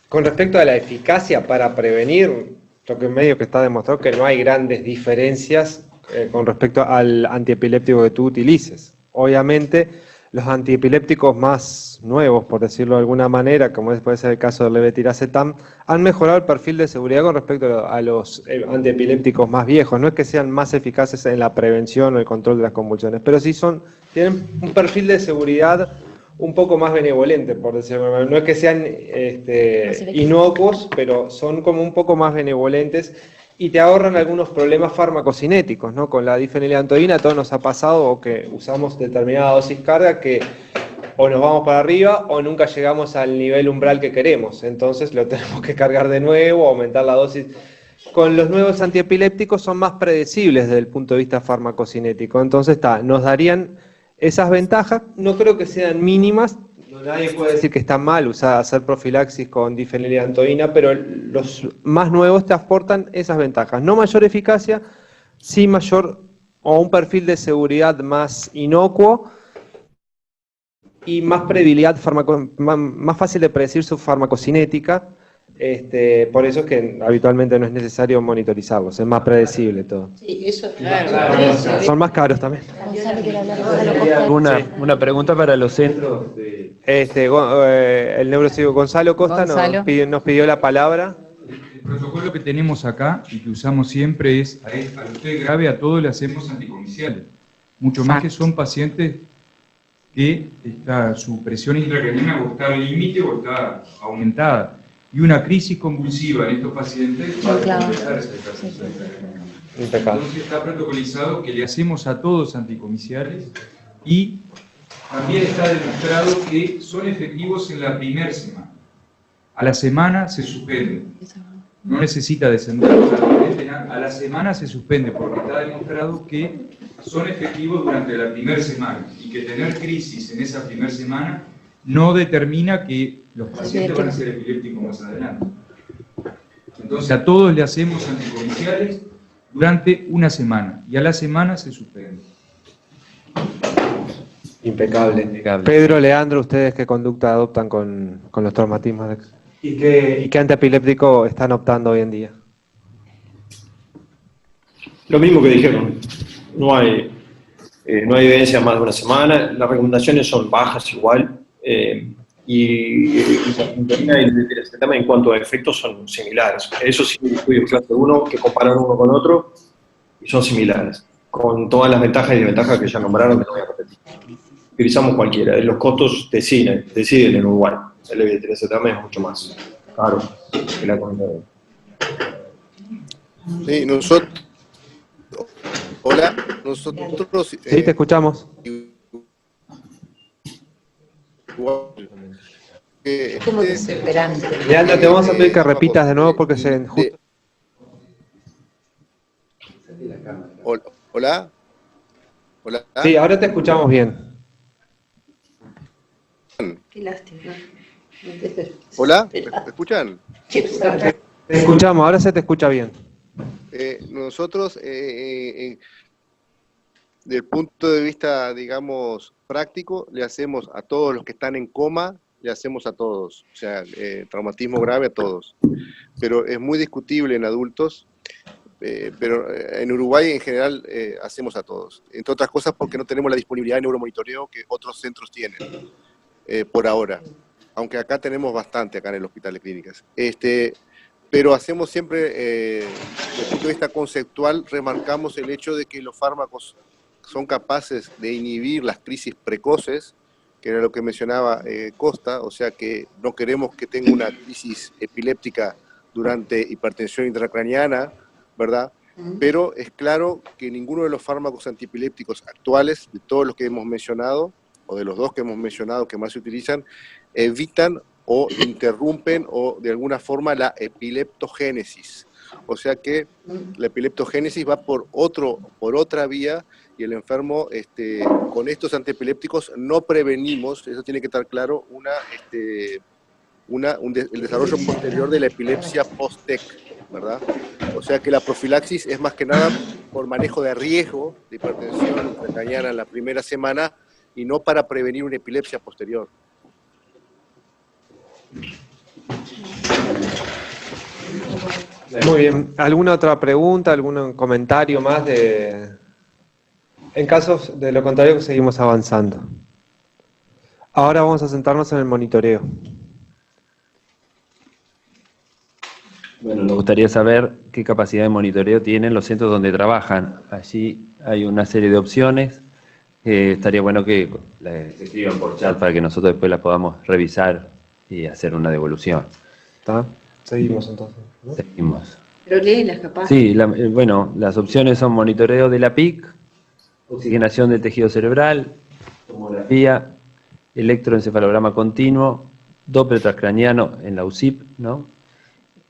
Speaker 5: con respecto a la eficacia para prevenir, lo que medio que está demostrado que no hay grandes diferencias con respecto al antiepiléptico que tú utilices. Obviamente, los antiepilépticos más nuevos, por decirlo de alguna manera, como puede ser el caso del levetiracetam, han mejorado el perfil de seguridad con respecto a los antiepilépticos más viejos. No es que sean más eficaces en la prevención o el control de las convulsiones, pero sí tienen un perfil de seguridad un poco más benevolente, por decirlo de alguna manera. No es que sean inocuos, pero son como un poco más benevolentes y te ahorran algunos problemas farmacocinéticos, ¿no? Con la difeniliantoína a todos nos ha pasado o que usamos determinada dosis carga que o nos vamos para arriba o nunca llegamos al nivel umbral que queremos, entonces lo tenemos que cargar de nuevo, aumentar la dosis. Con los nuevos antiepilépticos son más predecibles desde el punto de vista farmacocinético, entonces nos darían esas ventajas, no creo que sean mínimas. Nadie puede decir que está mal hacer profilaxis con difeniliantoína, pero los más nuevos te aportan esas ventajas. No mayor eficacia, sí mayor o un perfil de seguridad más inocuo y más previsibilidad, más fácil de predecir su farmacocinética. Por eso es que habitualmente no es necesario monitorizarlos, es más predecible todo.
Speaker 9: Sí, eso claro.
Speaker 5: Son más caros también.
Speaker 3: Una pregunta para los centros.
Speaker 5: El neurocirujano Gonzalo Costa nos pidió la palabra.
Speaker 11: El protocolo que tenemos acá y que usamos siempre es al usted grave, a todos le hacemos anticomiciales. Mucho más que son pacientes que su presión intracraniana o está al límite o está aumentada. Y una crisis convulsiva en estos pacientes va a completar esa hipertensión intracraniana. Entonces está protocolizado que le hacemos a todos anticomiciales y también está demostrado que son efectivos en la primera semana. A la semana se suspende. No necesita descender. A la semana se suspende porque está demostrado que son efectivos durante la primera semana y que tener crisis en esa primera semana no determina que los pacientes van a ser epilépticos más adelante. Entonces a todos le hacemos anticomiciales durante una semana y a la semana se suspende.
Speaker 5: Impecable. Pedro, Leandro, ¿ustedes qué conducta adoptan con los traumatismos? ¿Y qué antiepiléptico están optando hoy en día?
Speaker 7: Lo mismo que dijeron. No hay evidencia más de una semana. Las recomendaciones son bajas igual. Y la insulina y el levetiracetam en cuanto a efectos son similares. Eso sí, estudios clase 1 que comparan uno con otro y son similares, con todas las ventajas y desventajas que ya nombraron, que no voy a repetir. Utilizamos cualquiera. Los costos deciden en Uruguay. El levetiracetam es mucho más caro que la combinación.
Speaker 8: Sí, nosotros... Hola, nosotros...
Speaker 5: Sí, te escuchamos.
Speaker 9: Es como desesperante.
Speaker 5: Leandro, te vamos a pedir que repitas de nuevo porque se...
Speaker 8: Hola. Hola.
Speaker 5: Sí, ahora te escuchamos bien.
Speaker 9: Qué lástima.
Speaker 8: Hola, ¿me escuchan?
Speaker 5: Te escuchamos, ahora se te escucha bien.
Speaker 8: Nosotros, desde el punto de vista, digamos, práctico, le hacemos a todos los que están en coma, le hacemos a todos, o sea, traumatismo grave a todos. Pero es muy discutible en adultos, pero en Uruguay en general hacemos a todos. Entre otras cosas porque no tenemos la disponibilidad de neuromonitoreo que otros centros tienen, por ahora. Aunque acá tenemos bastante, acá en el Hospital de Clínicas. Pero hacemos siempre, desde el punto de vista conceptual, remarcamos el hecho de que los fármacos son capaces de inhibir las crisis precoces, que era lo que mencionaba Costa, o sea que no queremos que tenga una crisis epiléptica durante hipertensión intracraniana, ¿verdad? Pero es claro que ninguno de los fármacos antiepilépticos actuales, de todos los que hemos mencionado, o de los dos que hemos mencionado que más se utilizan, evitan o interrumpen o de alguna forma la epileptogénesis. O sea que la epileptogénesis va por otra vía y el enfermo, con estos antiepilépticos no prevenimos, eso tiene que estar claro, el desarrollo posterior de la epilepsia post-TEC, ¿verdad? O sea que la profilaxis es más que nada por manejo de riesgo de hipertensión intracraniana en la primera semana y no para prevenir una epilepsia posterior.
Speaker 5: Muy bien. ¿Alguna otra pregunta, algún comentario más? En casos de lo contrario, seguimos avanzando. Ahora vamos a centrarnos en el monitoreo.
Speaker 3: Bueno, nos gustaría saber qué capacidad de monitoreo tienen los centros donde trabajan. Allí hay una serie de opciones. Estaría bueno que se escriban por chat para que nosotros después las podamos revisar y hacer una devolución.
Speaker 5: ¿Está? Seguimos entonces, ¿no?
Speaker 3: Seguimos.
Speaker 9: Pero léelas capaz.
Speaker 3: Sí, bueno, las opciones son monitoreo de la PIC, oxigenación del tejido cerebral, tomografía, electroencefalograma continuo, Doppler transcraniano en la UCIP, ¿no?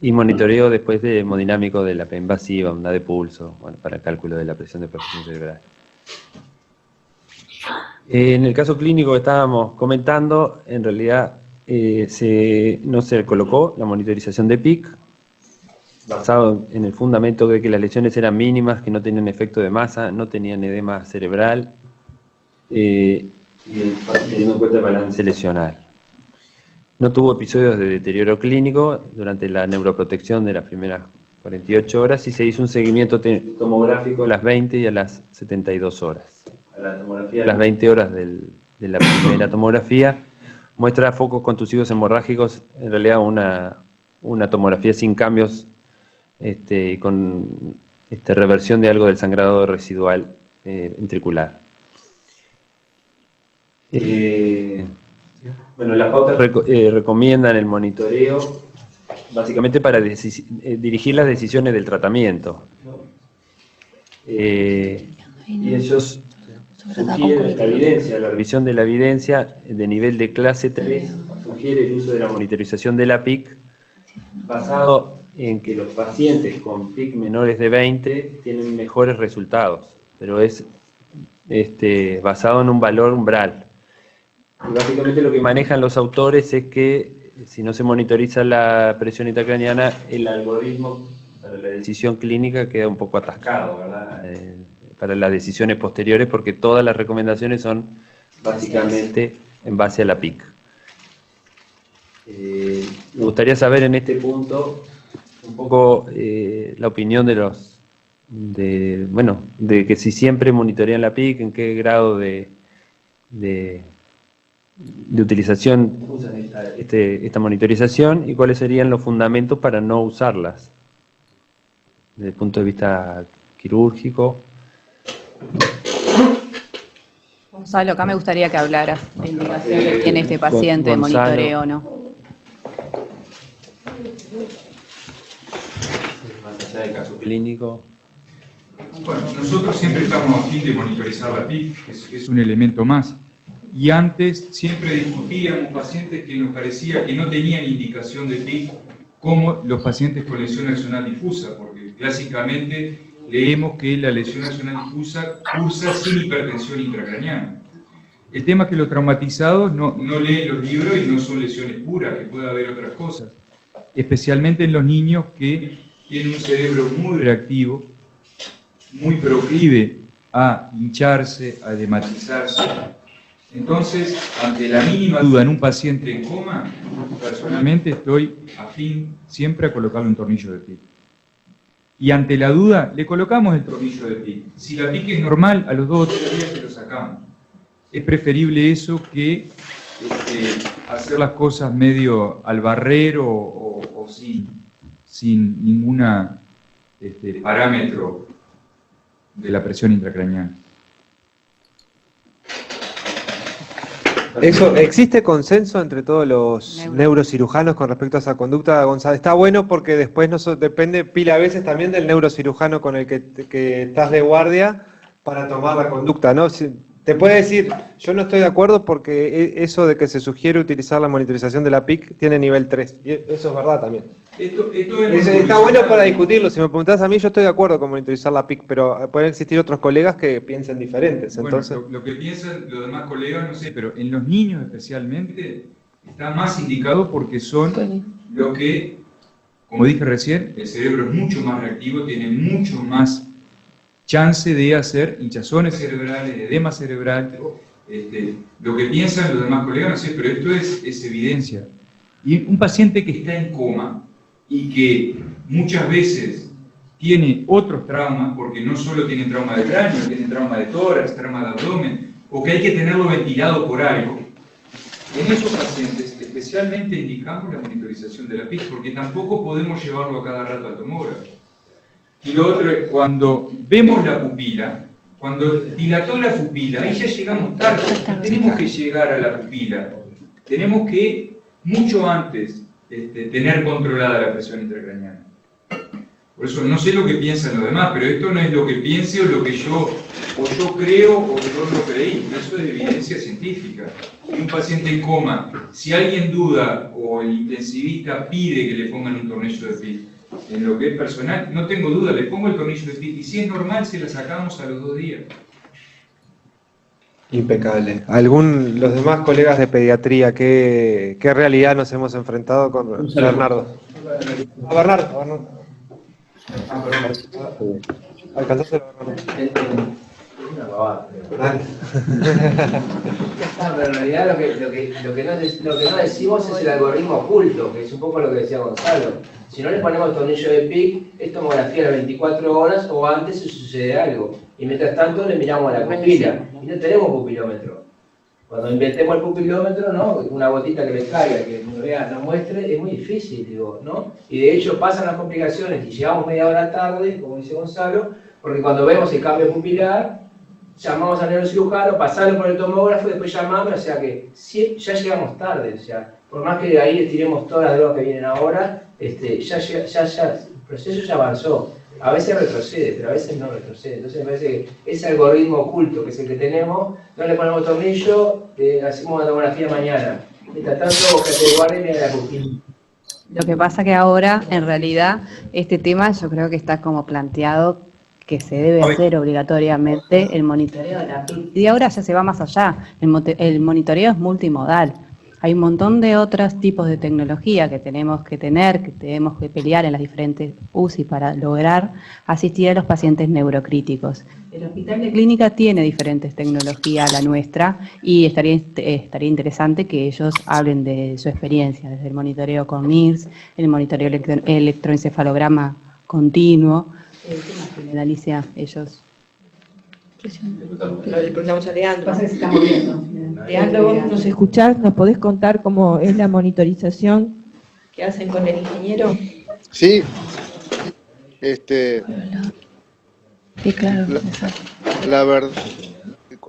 Speaker 3: Y monitoreo después de hemodinámico de la PEA invasiva, onda de pulso, bueno, para el cálculo de la presión de perfusión cerebral. En el caso clínico que estábamos comentando, en realidad no se colocó la monitorización de PIC, basado en el fundamento de que las lesiones eran mínimas, que no tenían efecto de masa, no tenían edema cerebral, y teniendo en cuenta el balance lesional. No tuvo episodios de deterioro clínico durante la neuroprotección de las primeras 48 horas y se hizo un seguimiento tomográfico a las 20 y a las 72 horas. A la tomografía, a las 20 horas de la primera tomografía, muestra focos contusivos hemorrágicos, en realidad una tomografía sin cambios, con reversión de algo del sangrado residual ventricular. Bueno, las pautas recomiendan el monitoreo básicamente para dirigir las decisiones del tratamiento. Y ellos sugieren la evidencia, la revisión de la evidencia de nivel de clase 3 sugiere el uso de la monitorización de la PIC basado en que los pacientes con PIC menores de 20 tienen mejores resultados, pero es basado en un valor umbral. Y básicamente lo que manejan los autores es que si no se monitoriza la presión intracraniana, el algoritmo para la decisión clínica queda un poco atascado, ¿verdad? Para las decisiones posteriores, porque todas las recomendaciones son básicamente en base a la PIC. Me gustaría saber en este punto un poco la opinión de que si siempre monitorean la PIC, en qué grado de utilización usan esta monitorización y cuáles serían los fundamentos para no usarlas desde el punto de vista quirúrgico.
Speaker 2: Gonzalo, acá me gustaría que hablaras de la indicación que tiene este paciente de monitoreo, ¿no?
Speaker 3: Más allá del caso clínico.
Speaker 11: Bueno, nosotros siempre estamos a fin de monitorizar la PIC, es un elemento más. Y antes siempre discutíamos pacientes que nos parecía que no tenían indicación de PIC, como los pacientes con lesión axonal difusa, porque clásicamente leemos que la lesión axonal difusa cursa sin hipertensión intracraniana. El tema es que los traumatizados no leen los libros y no son lesiones puras, que puede haber otras cosas, especialmente en los niños que tienen un cerebro muy reactivo, muy proclive a hincharse, a edematizarse. Entonces, ante la mínima duda en un paciente en coma, personalmente estoy afín siempre a colocarle un tornillo de PIC. Y ante la duda, le colocamos el tornillo de PIC. Si la PIC es normal, a los 2 o 3 días se lo sacamos. Es preferible eso que hacer las cosas medio al barrero o sin ningún parámetro de la presión intracraniana.
Speaker 5: ¿Existe consenso entre todos los neurocirujanos con respecto a esa conducta, Gonzalo? Está bueno porque después depende pila a veces también del neurocirujano con el que estás de guardia para tomar la conducta, ¿no? Te puede decir, yo no estoy de acuerdo porque eso de que se sugiere utilizar la monitorización de la PIC tiene nivel 3, y eso es verdad también. Está bueno para discutirlo. Si me preguntás a mí, yo estoy de acuerdo con monitorizar la PIC, pero pueden existir otros colegas que piensen diferentes. Entonces,
Speaker 11: bueno, lo que piensan los demás colegas, no sé, pero en los niños especialmente está más indicado porque son los que, como dije recién, el cerebro es mucho más reactivo, tiene mucho más chance de hacer hinchazones cerebrales, edema cerebral. Lo que piensan los demás colegas, no sé, pero esto es evidencia. Y un paciente que está en coma y que muchas veces tiene otros traumas, porque no solo tiene trauma de cráneo, tiene trauma de tórax, trauma de abdomen, o que hay que tenerlo ventilado por algo, En esos pacientes especialmente indicamos la monitorización de la PIC, porque tampoco podemos llevarlo a cada rato al tomógrafo. Y lo otro es cuando vemos la pupila, cuando dilató la pupila, ahí ya llegamos tarde, no tenemos que llegar a la pupila, tenemos que mucho antes tener controlada la presión intracraneana. Por eso no sé lo que piensan los demás, pero esto no es lo que piense o lo que yo creo o yo lo creí, eso es evidencia científica. Y un paciente en coma, si alguien duda o el intensivista pide que le pongan un tornillo de PIC, en lo que es personal, no tengo duda, le pongo el tornillo de PIC y si es normal se la sacamos a los 2 días.
Speaker 5: Impecable. Los demás colegas de pediatría, ¿qué realidad nos hemos enfrentado con Bernardo? Bernardo. ¿Alcanzaste Bernardo?
Speaker 10: Pero en realidad lo que no decimos es el algoritmo oculto, que es un poco lo que decía Gonzalo. Si no le ponemos tornillo de PIC, es tomografía a las 24 horas o antes si sucede algo. Y mientras tanto le miramos a la pupila. Y no tenemos pupilómetro. Cuando inventemos el pupilómetro, ¿no? Una gotita que le caiga, que nos muestre, es muy difícil, digo, ¿no? Y de hecho pasan las complicaciones y llegamos media hora tarde, como dice Gonzalo, porque cuando vemos el cambio pupilar, llamamos al neurocirujano, pasarlo por el tomógrafo y después llamamos, o sea que ya llegamos tarde, o sea, por más que de ahí estiremos todas las drogas que vienen ahora, el proceso ya avanzó. A veces retrocede, pero a veces no retrocede. Entonces me parece que ese algoritmo oculto, que es el que tenemos, no le ponemos tornillo, hacemos una tomografía mañana. Mientras tanto, que te guarden y la pupila.
Speaker 2: Lo que pasa que ahora, en realidad, este tema yo creo que está como planteado que se debe hacer obligatoriamente el monitoreo de la PIC. Y ahora ya se va más allá. El monitoreo es multimodal. Hay un montón de otros tipos de tecnología que tenemos que tener, que tenemos que pelear en las diferentes UCI para lograr asistir a los pacientes neurocríticos. El Hospital de Clínica tiene diferentes tecnologías a la nuestra y estaría interesante que ellos hablen de su experiencia, desde el monitoreo con MIRS, el monitoreo electroencefalograma continuo. ¿Qué más tienen, Alicia, ellos?
Speaker 1: Le preguntamos a Leandro. Leandro, vos nos escuchás, ¿nos podés contar cómo es la monitorización que hacen con el ingeniero?
Speaker 8: Sí.
Speaker 1: Sí, claro.
Speaker 8: La verdad,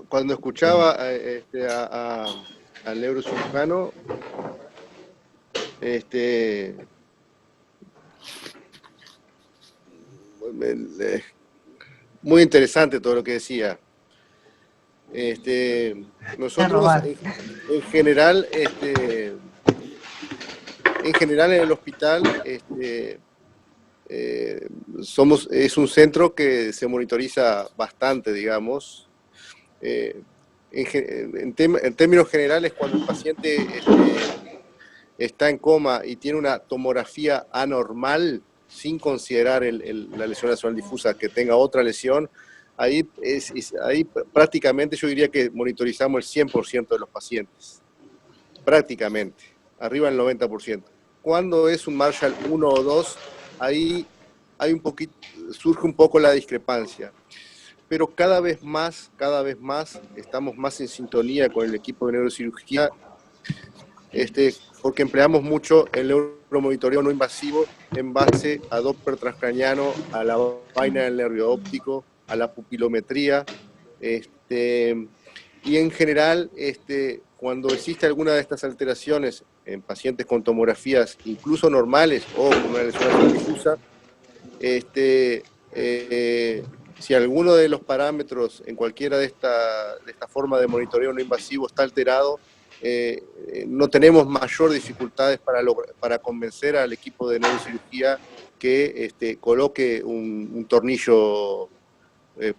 Speaker 8: cuando escuchaba al neurocirujano, muy interesante todo lo que decía. Nosotros en general en el hospital es un centro que se monitoriza bastante, digamos. En términos generales, cuando el paciente está en coma y tiene una tomografía anormal, sin considerar la lesión nacional difusa, que tenga otra lesión, ahí prácticamente yo diría que monitorizamos el 100% de los pacientes. Prácticamente, arriba del 90%. Cuando es un Marshall 1 o 2, ahí surge un poco la discrepancia. Pero cada vez más estamos más en sintonía con el equipo de neurocirugía, porque empleamos mucho el neuromonitoreo no invasivo en base a Doppler transcraniano, a la vaina del nervio óptico, a la pupilometría, y en general, cuando existe alguna de estas alteraciones en pacientes con tomografías incluso normales o con una lesión difusa, si alguno de los parámetros en cualquiera de esta forma de monitoreo no invasivo está alterado, no tenemos mayor dificultades para convencer al equipo de neurocirugía que coloque un tornillo,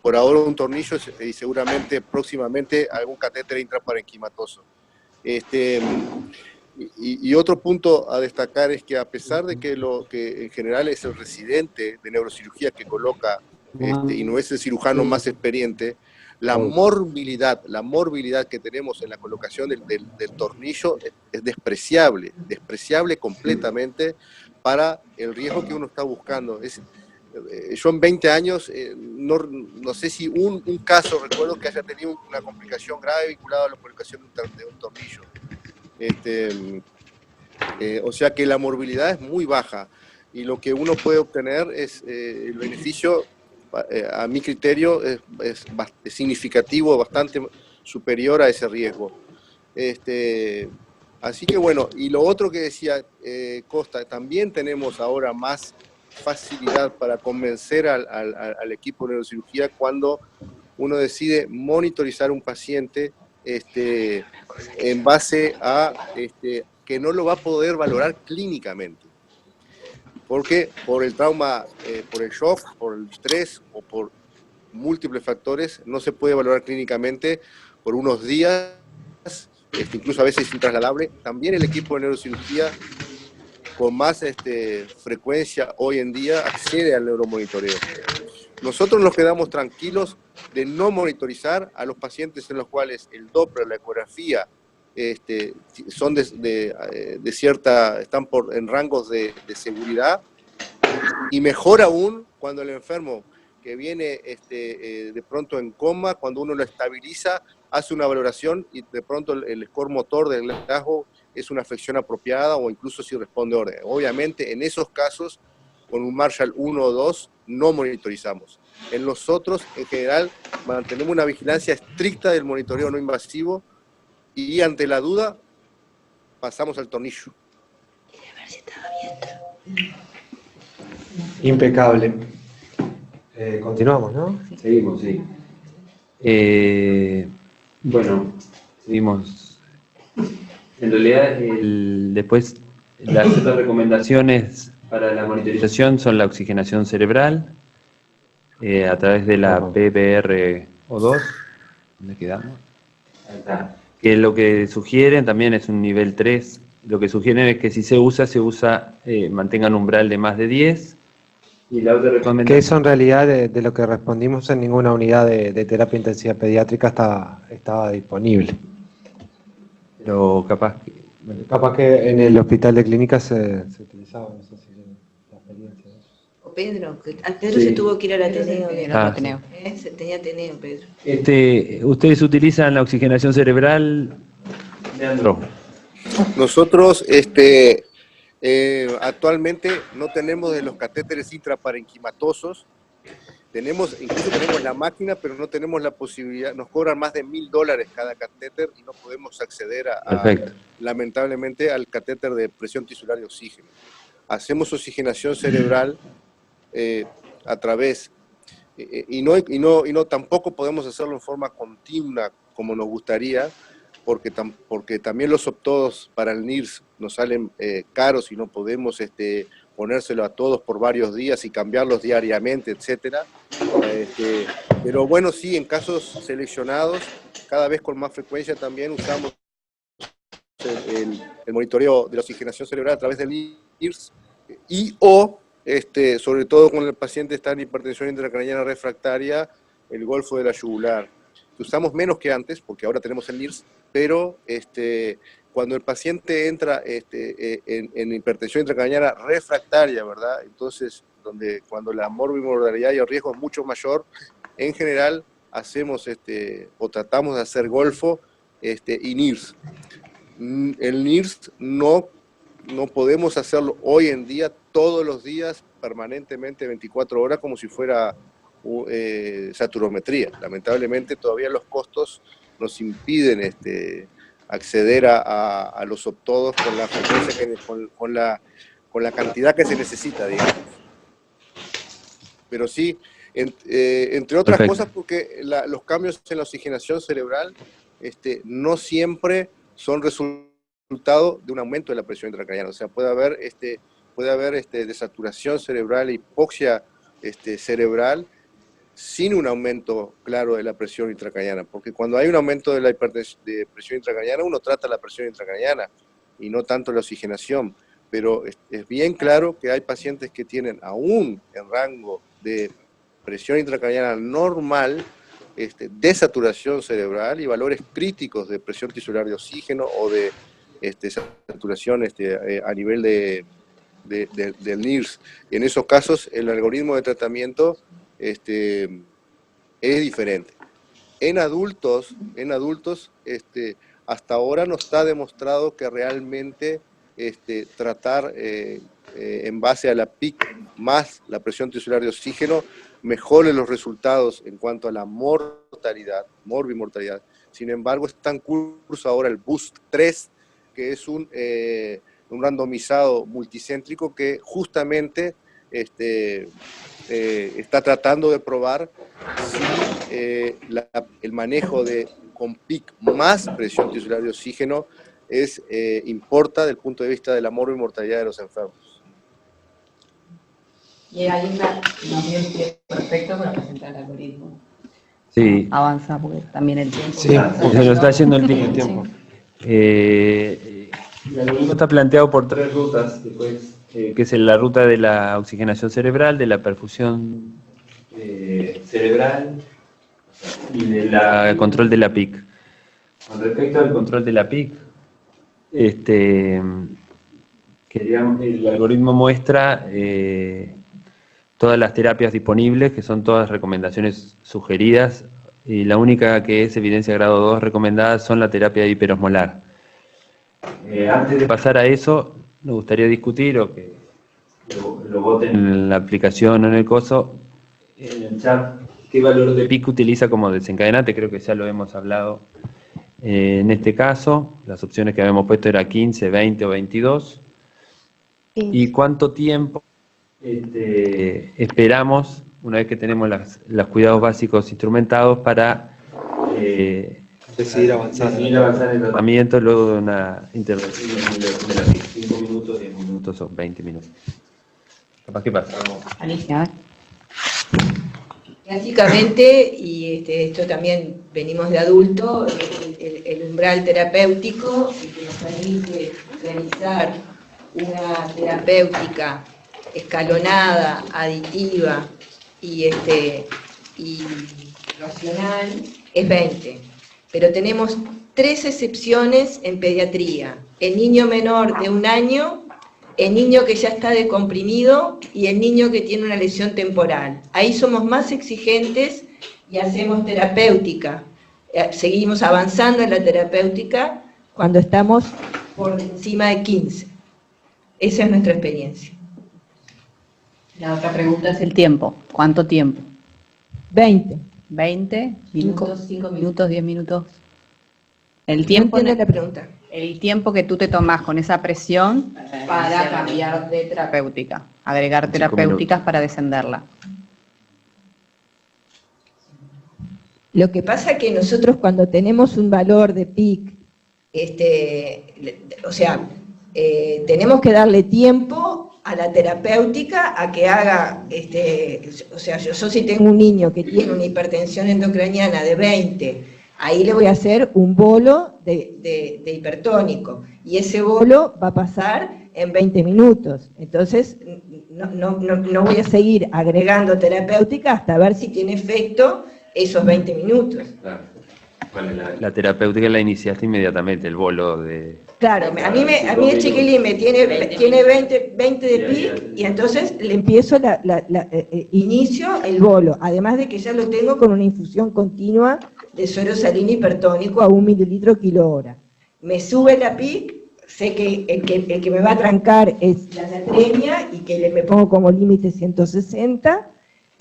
Speaker 8: por ahora un tornillo y seguramente próximamente algún catéter intraparenquimatoso. Y otro punto a destacar es que a pesar de que lo que en general es el residente de neurocirugía que coloca y no es el cirujano más experiente, la morbilidad que tenemos en la colocación del tornillo es despreciable completamente para el riesgo que uno está buscando. Yo en 20 años, no sé si un caso recuerdo que haya tenido una complicación grave vinculada a la colocación de un tornillo. O sea que la morbilidad es muy baja y lo que uno puede obtener es el beneficio, a mi criterio, es significativo, bastante superior a ese riesgo. Así que bueno, y lo otro que decía Costa, también tenemos ahora más facilidad para convencer al equipo de neurocirugía cuando uno decide monitorizar un paciente en base a que no lo va a poder valorar clínicamente. Porque por el trauma, por el shock, por el estrés o por múltiples factores, no se puede valorar clínicamente por unos días, incluso a veces intrasladable. También el equipo de neurocirugía con más frecuencia hoy en día accede al neuromonitoreo. Nosotros nos quedamos tranquilos de no monitorizar a los pacientes en los cuales el Doppler, la ecografía, son de cierta, están en rangos de seguridad, y mejor aún cuando el enfermo que viene de pronto en coma, cuando uno lo estabiliza, hace una valoración y de pronto el score motor del Glasgow es una afección apropiada o incluso si responde orden. Obviamente en esos casos con un Marshall 1 o 2 no monitorizamos. En los otros, en general, mantenemos una vigilancia estricta del monitoreo no invasivo y ante la duda pasamos al tornillo.
Speaker 5: Impecable. Continuamos, ¿no?
Speaker 3: Seguimos, sí. Bueno, seguimos. En realidad, después las otras recomendaciones para la monitorización son la oxigenación cerebral a través de la PPRO2. ¿Dónde quedamos? Ahí está. Que lo que sugieren también es un nivel 3. Lo que sugieren es que si se usa, mantengan umbral de más de 10. Y la otra recomendación...
Speaker 5: Que eso en realidad de lo que respondimos en ninguna unidad de terapia intensiva pediátrica estaba disponible.
Speaker 3: Pero capaz
Speaker 5: que en el hospital de clínicas se utilizaba, no sé si la experiencia.
Speaker 9: O Pedro, Pedro se tuvo que ir al Ateneo.
Speaker 3: Sí.
Speaker 9: Tenía Ateneo, Pedro.
Speaker 3: ¿Ustedes utilizan la oxigenación cerebral, Leandro?
Speaker 8: Nosotros actualmente no tenemos de los catéteres intraparenquimatosos. Incluso tenemos la máquina, pero no tenemos la posibilidad, nos cobran más de $1000 cada catéter y no podemos acceder lamentablemente al catéter de presión tisular de oxígeno. Hacemos oxigenación cerebral a través, y tampoco podemos hacerlo en forma continua como nos gustaría, porque también los optodos para el NIRS nos salen caros y no podemos ponérselo a todos por varios días y cambiarlos diariamente, etcétera. Pero bueno, sí, en casos seleccionados, cada vez con más frecuencia también usamos el monitoreo de la oxigenación cerebral a través del NIRS sobre todo cuando el paciente está en hipertensión intracraniana refractaria, el golfo de la yugular. Usamos menos que antes, porque ahora tenemos el NIRS, pero cuando el paciente entra en hipertensión intracraniana refractaria, ¿verdad? Entonces, cuando la morbimortalidad y el riesgo es mucho mayor, en general hacemos o tratamos de hacer golfo y NIRS. El NIRS no podemos hacerlo hoy en día, todos los días, permanentemente, 24 horas, como si fuera saturometría. Lamentablemente todavía los costos nos impiden acceder a los optodos con la frecuencia, con la cantidad que se necesita, digamos. Pero sí, entre otras cosas, porque los cambios en la oxigenación cerebral no siempre son resultado de un aumento de la presión intracraniana. O sea, puede haber desaturación cerebral, hipoxia cerebral, sin un aumento claro de la presión intracraniana, porque cuando hay un aumento de presión intracraniana, uno trata la presión intracraniana y no tanto la oxigenación, pero es bien claro que hay pacientes que tienen aún en rango de presión intracraniana normal, desaturación cerebral y valores críticos de presión tisular de oxígeno o de saturación a nivel del NIRS. En esos casos el algoritmo de tratamiento es diferente. En adultos, hasta ahora no está demostrado que realmente tratar en base a la PIC más la presión tisular de oxígeno mejore los resultados en cuanto a la morbimortalidad. Sin embargo, está en curso ahora el BOOST 3, que es un randomizado multicéntrico que justamente está tratando de probar si el manejo con PIC más presión tisular de oxígeno importa desde el punto de vista de la morbimortalidad de los enfermos.
Speaker 2: Y hay una bien perfecto para presentar el algoritmo.
Speaker 3: Sí.
Speaker 2: Avanza, porque también el tiempo.
Speaker 3: Sí, se nos está yendo el tiempo. El algoritmo está planteado por 3 rutas, después, que es la ruta de la oxigenación cerebral, de la perfusión cerebral y del control de la PIC. Con respecto al control de la PIC, el algoritmo muestra todas las terapias disponibles, que son todas recomendaciones sugeridas, y la única que es evidencia grado 2 recomendada son la terapia hiperosmolar. Antes de pasar a eso, me gustaría discutir, o que lo voten en la aplicación o en el coso, en el chat, qué valor de PIC utiliza como desencadenante. Creo que ya lo hemos hablado. En este caso, las opciones que habíamos puesto eran 15, 20 o 22. ¿Y cuánto tiempo esperamos, una vez que tenemos los cuidados básicos instrumentados, para seguir avanzando en el tratamiento luego de una intervención de la PIC? 5 minutos, 10 minutos o 20 minutos. Capaz que pasamos.
Speaker 2: Alicia.
Speaker 1: Básicamente, y esto también venimos de adulto, el umbral terapéutico, que nos permite realizar una terapéutica escalonada, aditiva y racional, es 20. Pero tenemos 3 excepciones en pediatría: el niño menor de 1 año, el niño que ya está decomprimido y el niño que tiene una lesión temporal. Ahí somos más exigentes y hacemos terapéutica. Seguimos avanzando en la terapéutica cuando estamos por encima de 15. Esa es nuestra experiencia.
Speaker 2: La otra pregunta es el tiempo. ¿Cuánto tiempo?
Speaker 1: 20.
Speaker 2: 20 minutos, 5 minutos, 10 minutos. El tiempo.
Speaker 1: No entiendo la pregunta.
Speaker 2: El tiempo que tú te tomás con esa presión para cambiar de terapéutica, agregar terapéuticas para descenderla.
Speaker 1: Lo que pasa es que nosotros, cuando tenemos un valor de PIC, tenemos que darle tiempo a la terapéutica a que haga, yo si tengo un niño que tiene una hipertensión endocraniana de 20, ahí le voy a hacer un bolo de hipertónico, y ese bolo va a pasar en 20 minutos. Entonces, no voy a seguir agregando terapéutica hasta ver si tiene efecto esos 20 minutos.
Speaker 3: Claro. Bueno, la terapéutica la iniciaste inmediatamente, el bolo de...
Speaker 1: Claro, a mí el chiquilín me tiene 20 de PIC, y entonces le empiezo inicio el bolo, además de que ya lo tengo con una infusión continua de suero salino hipertónico a 1 mililitro kilo/hora. Me sube la PIC, sé que el que me va a trancar es la natremia, y que me pongo como límite 160,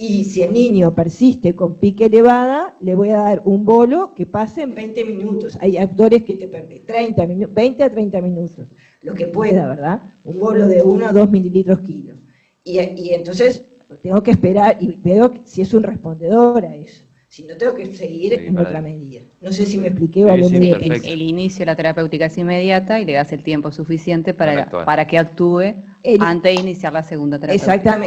Speaker 1: y si el niño persiste con PIC elevada, le voy a dar un bolo que pase en 20 minutos. Hay autores que te permiten 20 a 30 minutos, lo que pueda, ¿verdad? Un bolo de 1 a 2 mililitros kilo. Y entonces tengo que esperar, y veo si es un respondedor a eso. Si no, tengo que seguir en otra medida. No sé si me expliqué o algo muy bien.
Speaker 2: El inicio de la terapéutica es inmediata y le das el tiempo suficiente para que actúe antes de iniciar la segunda terapéutica.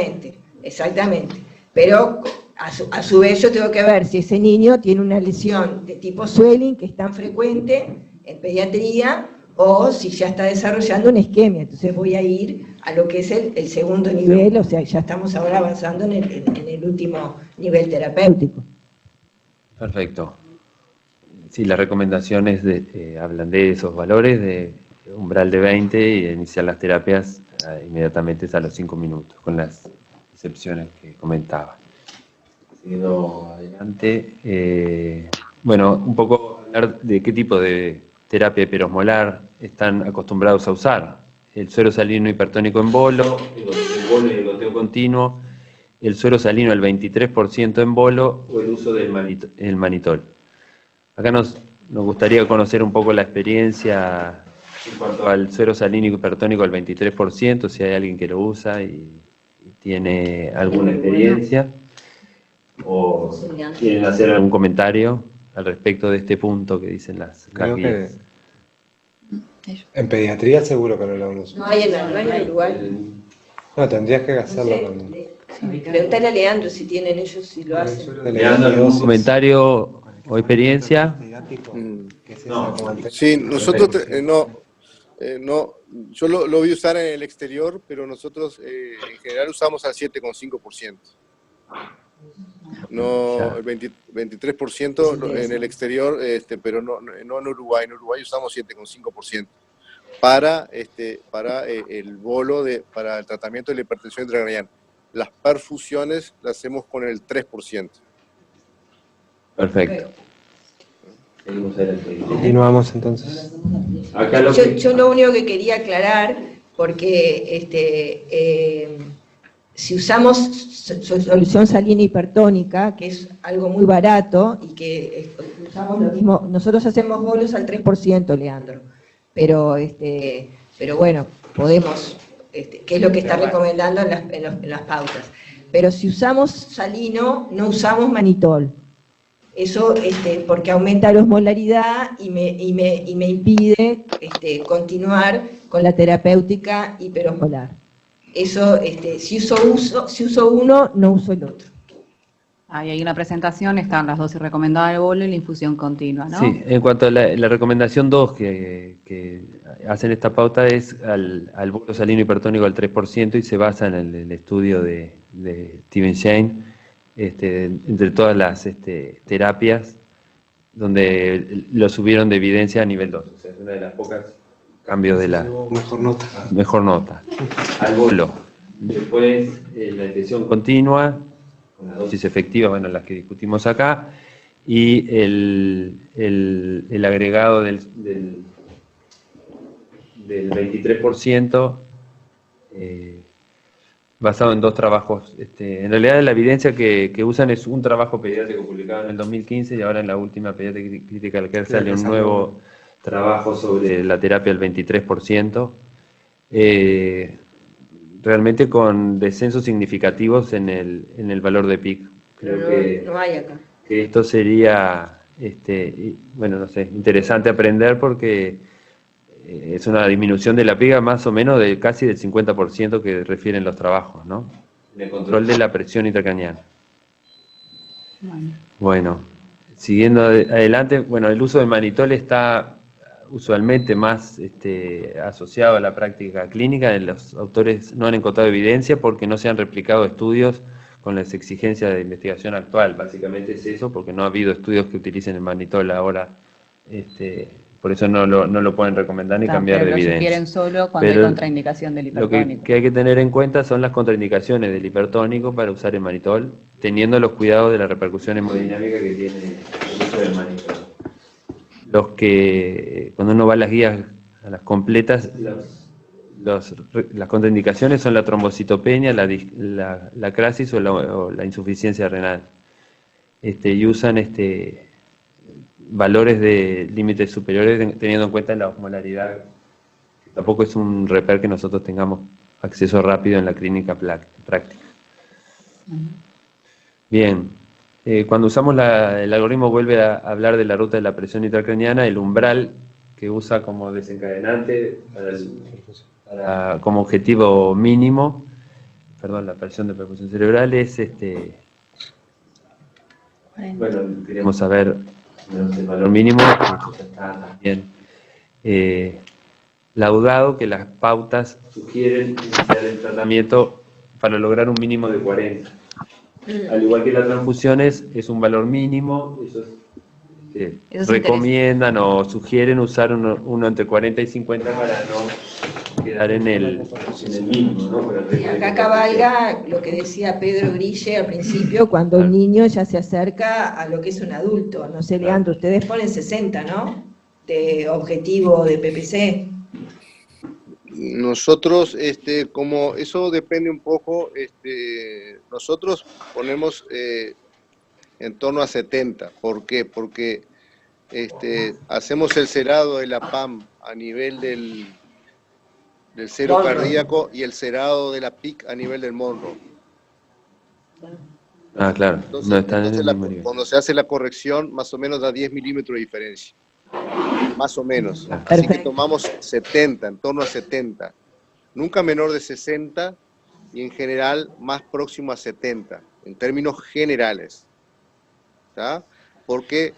Speaker 1: Exactamente. Pero a su vez yo tengo que ver si ese niño tiene una lesión de tipo swelling, que es tan frecuente en pediatría, o si ya está desarrollando una isquemia. Entonces voy a ir a lo que es el segundo nivel, o sea, ya estamos ahora avanzando en el último nivel terapéutico.
Speaker 3: Perfecto. Sí, las recomendaciones hablan de esos valores, de umbral de 20, y de iniciar las terapias inmediatamente a los 5 minutos, con las excepciones que comentaba. Siguiendo adelante, bueno, un poco hablar de qué tipo de terapia hiperosmolar están acostumbrados a usar. El suero salino hipertónico en bolo, el bolo y el goteo continuo, el suero salino al 23% en bolo o el uso del manitol. Acá nos gustaría conocer un poco la experiencia en cuanto al suero salino hipertónico al 23%, si hay alguien que lo usa y tiene alguna experiencia, o quieren hacer algún comentario al respecto de este punto que dicen las guías.
Speaker 5: En pediatría seguro que no lo uso.
Speaker 9: No hay en Uruguay.
Speaker 5: No, tendrías que hacerlo con...
Speaker 9: Preguntale a Leandro si tienen ellos, si lo hacen.
Speaker 3: Leandro, ¿algún comentario o experiencia?
Speaker 8: No. Sí, nosotros yo lo vi usar en el exterior, pero nosotros en general usamos al 7,5%. No, el 23% en el exterior, pero no en Uruguay. En Uruguay usamos 7,5% para el bolo para el tratamiento de la hipertensión intracraniana. Las perfusiones las hacemos con el 3%.
Speaker 3: Perfecto.
Speaker 5: Continuamos entonces.
Speaker 9: Yo lo único que quería aclarar, porque si usamos solución salina hipertónica, que es algo muy barato y que usamos lo mismo, nosotros hacemos bolos al 3%, Leandro, pero bueno, podemos, que es lo que está recomendando en las pautas. Pero si usamos salino, no usamos manitol. Eso porque aumenta la osmolaridad y me impide continuar con la terapéutica hiperosmolar. Eso, si uso uno, no uso el otro.
Speaker 2: Ahí hay una presentación, están las dosis recomendadas del bolo y la infusión continua, ¿no?
Speaker 3: Sí, en cuanto a la recomendación 2 que hacen esta pauta es al bolo salino hipertónico al 3% y se basa en el estudio de Steven Shane, entre todas las terapias donde lo subieron de evidencia a nivel 2. O sea, es una de las pocas cambios de la mejor nota al bolo. Después la infección continua con la dosis efectiva, bueno, las que discutimos acá, y el agregado del 23%, basado en 2 trabajos. En realidad la evidencia que usan es un trabajo pediátrico publicado en el 2015 y ahora en la última Pediatric Critical Care sale un nuevo trabajo sobre la terapia al 23%, realmente con descensos significativos en el valor de PIC. Creo que
Speaker 9: no hay acá.
Speaker 3: Que esto sería, bueno, no sé, interesante aprender porque es una disminución de la PIC más o menos de casi del 50% que refieren los trabajos, ¿no? En el control de la presión intracraniana. Bueno, siguiendo adelante, bueno, el uso de manitol está usualmente más asociado a la práctica clínica. Los autores no han encontrado evidencia porque no se han replicado estudios con las exigencias de investigación actual. Básicamente es eso, porque no ha habido estudios que utilicen el manitol ahora. Por eso no lo pueden recomendar ni cambiar de evidencia.
Speaker 2: Lo sugieren solo cuando hay contraindicación del hipertónico.
Speaker 3: Lo que hay que tener en cuenta son las contraindicaciones del hipertónico para usar el manitol, teniendo los cuidados de la repercusión hemodinámica que tiene el uso del manitol. Los que, cuando uno va a las guías, a las completas, las contraindicaciones son la trombocitopenia, la crisis o la insuficiencia renal. Y usan valores de límites superiores teniendo en cuenta la osmolaridad. Tampoco es un reper que nosotros tengamos acceso rápido en la clínica práctica. Bien, cuando usamos el algoritmo vuelve a hablar de la ruta de la presión intracraniana, el umbral que usa como desencadenante como objetivo mínimo, la presión de perfusión cerebral es bueno, queremos saber el valor mínimo, está también laudado que las pautas sugieren iniciar el tratamiento para lograr un mínimo de 40. Al igual que las transfusiones, es un valor mínimo, recomiendan o sugieren usar uno entre 40 y 50 para no quedar en el mínimo, ¿no?
Speaker 9: Y acá cabalga lo que decía Pedro Grille al principio, cuando un niño ya se acerca a lo que es un adulto. No sé, Leandro, ustedes ponen 60, ¿no? De objetivo de PPC.
Speaker 8: Nosotros, como eso depende un poco, nosotros ponemos en torno a 70. ¿Por qué? Porque hacemos el cerado de la PAM a nivel del cero cardíaco y el cerado de la PIC a nivel del Monroe.
Speaker 3: Ah, claro.
Speaker 8: Entonces,
Speaker 3: No están en el mismo nivel.
Speaker 8: cuando se hace la corrección, más o menos da 10 milímetros de diferencia. Más o menos.
Speaker 9: Perfecto.
Speaker 8: Así que tomamos 70, en torno a 70. Nunca menor de 60 y en general más próximo a 70, en términos generales. ¿Tá? Porque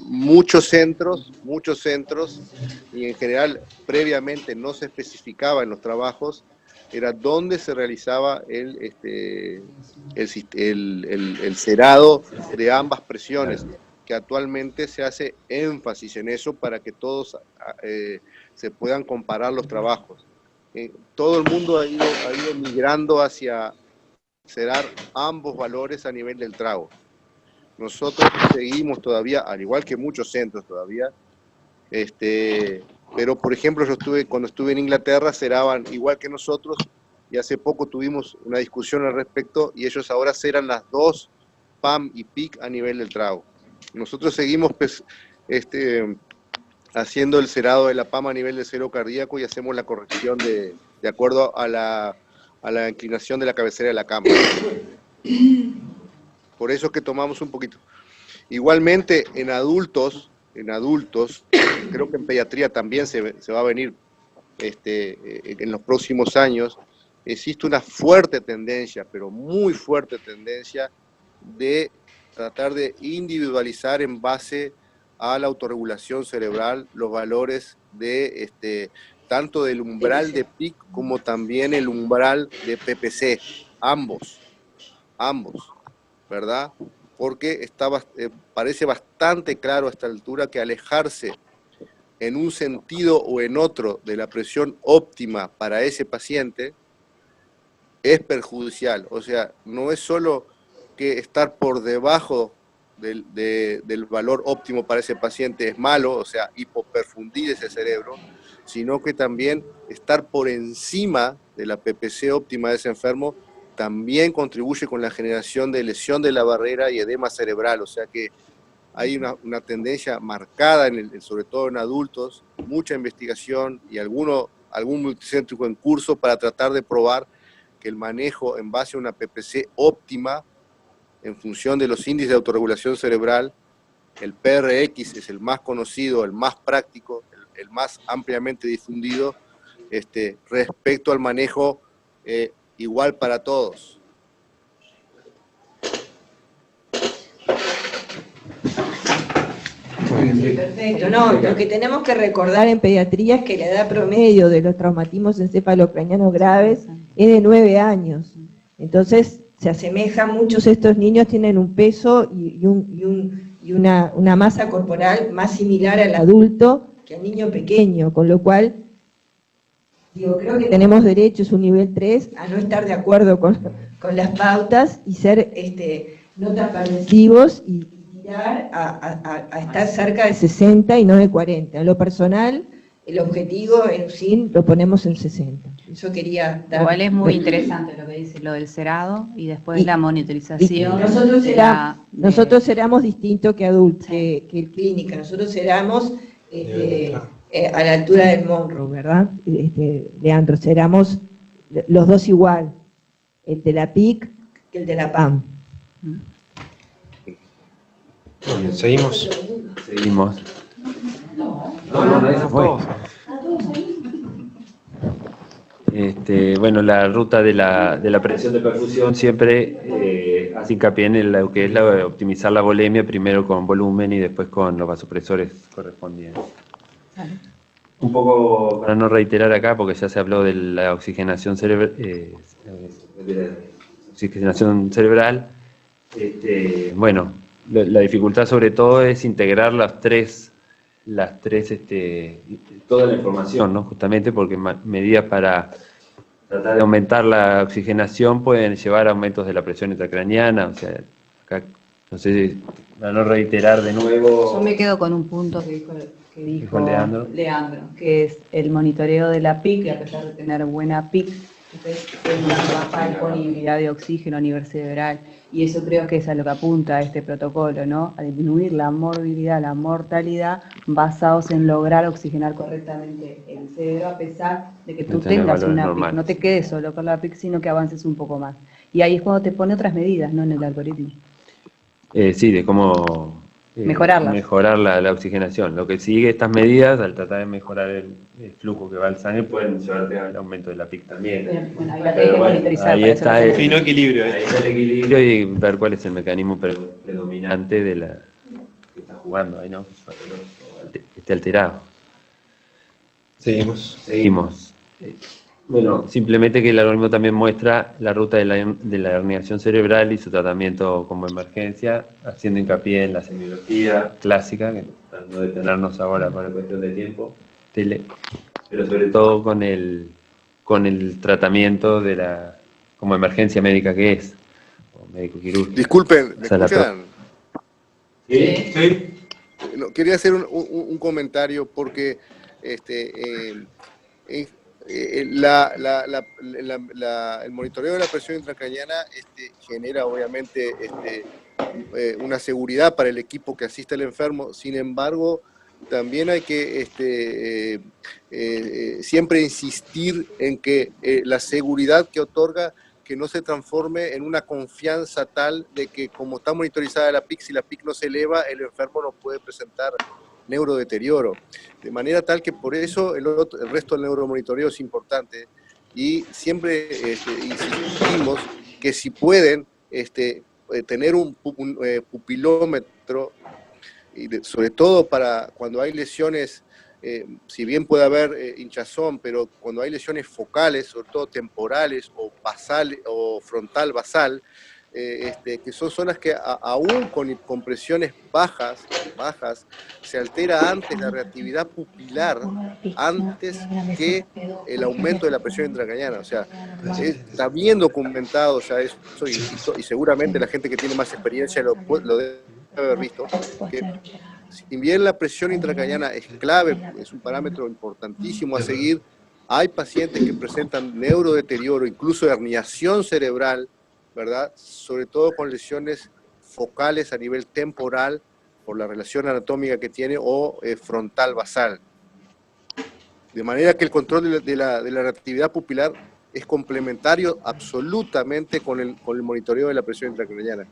Speaker 8: muchos centros, y en general previamente no se especificaba en los trabajos, era dónde se realizaba el cerado de ambas presiones, que actualmente se hace énfasis en eso para que todos se puedan comparar los trabajos. Todo el mundo ha ido migrando hacia cerar ambos valores a nivel del trago. Nosotros seguimos todavía, al igual que muchos centros todavía, pero por ejemplo cuando estuve en Inglaterra ceraban igual que nosotros y hace poco tuvimos una discusión al respecto y ellos ahora ceran las dos PAM y PIC a nivel del trago. Nosotros seguimos haciendo el cerado de la PAM a nivel de cero cardíaco y hacemos la corrección de acuerdo a la inclinación de la cabecera de la cama. Por eso es que tomamos un poquito. Igualmente, en adultos, creo que en pediatría también se va a venir en los próximos años, existe una fuerte tendencia, pero muy fuerte tendencia, de tratar de individualizar en base a la autorregulación cerebral los valores de tanto del umbral de PIC como también el umbral de PPC, ambos, ¿verdad? Porque parece bastante claro a esta altura que alejarse en un sentido o en otro de la presión óptima para ese paciente es perjudicial. O sea, no es solo que estar por debajo del valor óptimo para ese paciente es malo, o sea, hipoperfundir ese cerebro, sino que también estar por encima de la PPC óptima de ese enfermo también contribuye con la generación de lesión de la barrera y edema cerebral. O sea que hay una tendencia marcada, sobre todo en adultos, mucha investigación y algún multicéntrico en curso para tratar de probar que el manejo en base a una PPC óptima, en función de los índices de autorregulación cerebral, el PRX es el más conocido, el más práctico, el más ampliamente difundido, respecto al manejo igual para todos.
Speaker 9: Perfecto, no, lo que tenemos que recordar en pediatría es que la edad promedio de los traumatismos encefalocranianos graves es de 9 años. Entonces, se asemeja, muchos de estos niños tienen un peso y una masa corporal más similar al adulto que al niño pequeño, con lo cual, creo que tenemos derecho, es un nivel 3, a no estar de acuerdo con las pautas y ser no tan permisivos y tirar a estar cerca de 60 y no de 40. En lo personal, el objetivo en UCIN lo ponemos en 60. Eso quería dar.
Speaker 2: Igual es muy interesante lo que dice, lo del cerado y después la monitorización.
Speaker 9: Nosotros ceramos distinto que adultos, que clínica. Nosotros ceramos a la altura del Monroe, ¿verdad? Leandro, ceramos los dos igual, el de la PIC que el de la PAM.
Speaker 5: Bueno, seguimos.
Speaker 3: No, eso fue. Bueno, la ruta de la presión de perfusión siempre hace hincapié en lo que es optimizar la volemia, primero con volumen y después con los vasopresores correspondientes. Un poco, para no reiterar acá, porque ya se habló de la oxigenación cerebral, bueno, la dificultad sobre todo es integrar las tres las tres, toda la información, ¿no? Justamente porque medidas para tratar de aumentar la oxigenación pueden llevar a aumentos de la presión intracraneana, o sea, acá, no sé si, para no reiterar de nuevo.
Speaker 2: Yo me quedo con un punto que dijo
Speaker 3: Leandro,
Speaker 2: que es el monitoreo de la PIC, y a pesar de tener buena PIC, es una baja disponibilidad de oxígeno a nivel cerebral. Y eso creo que es a lo que apunta este protocolo, ¿no? A disminuir la morbilidad, la mortalidad, basados en lograr oxigenar correctamente el cerebro, a pesar de que tú tengas una PIC. No te quedes solo con la PIC, sino que avances un poco más. Y ahí es cuando te pone otras medidas, ¿no? En el algoritmo.
Speaker 3: Sí, de cómo mejorar la oxigenación. Lo que sigue estas medidas, al tratar de mejorar el flujo que va al sangre, pueden llevarte al aumento de la PIC también.
Speaker 2: Bueno, ahí la tenés que monitorizar.
Speaker 3: Ahí está el
Speaker 5: fino equilibrio.
Speaker 3: Ahí está el equilibrio y ver cuál es el mecanismo predominante de la que está jugando ahí, ¿no? Esté alterado. Seguimos. Bueno, simplemente que el algoritmo también muestra la ruta de la herniación cerebral y su tratamiento como emergencia, haciendo hincapié en la semiología clásica, que para no detenernos ahora por cuestión de tiempo, pero sobre todo con el tratamiento de la como emergencia médica que es, o médico quirúrgico.
Speaker 8: Disculpen, ¿me escuchan?
Speaker 3: Sí.
Speaker 8: No, quería hacer un comentario porque el monitoreo de la presión intracraniana genera obviamente una seguridad para el equipo que asiste al enfermo. Sin embargo, también hay que siempre insistir en que la seguridad que otorga que no se transforme en una confianza tal de que como está monitorizada la PIC, si la PIC no se eleva, el enfermo no puede presentar neurodeterioro, de manera tal que por eso el resto del neuromonitoreo es importante y siempre insistimos que si pueden tener un pupilómetro, y sobre todo para cuando hay lesiones, si bien puede haber hinchazón, pero cuando hay lesiones focales, sobre todo temporales o basal o frontal basal, que son zonas que aún con presiones bajas, se altera antes la reactividad pupilar, antes que el aumento de la presión intracraniana. O sea, está bien documentado, o sea, eso, y seguramente la gente que tiene más experiencia lo debe haber visto, que si bien la presión intracraniana es clave, es un parámetro importantísimo a seguir, hay pacientes que presentan neurodeterioro, incluso herniación cerebral, ¿verdad? Sobre todo con lesiones focales a nivel temporal por la relación anatómica que tiene o frontal basal. De manera que el control de la reactividad pupilar es complementario absolutamente con el monitoreo de la presión intracraniana.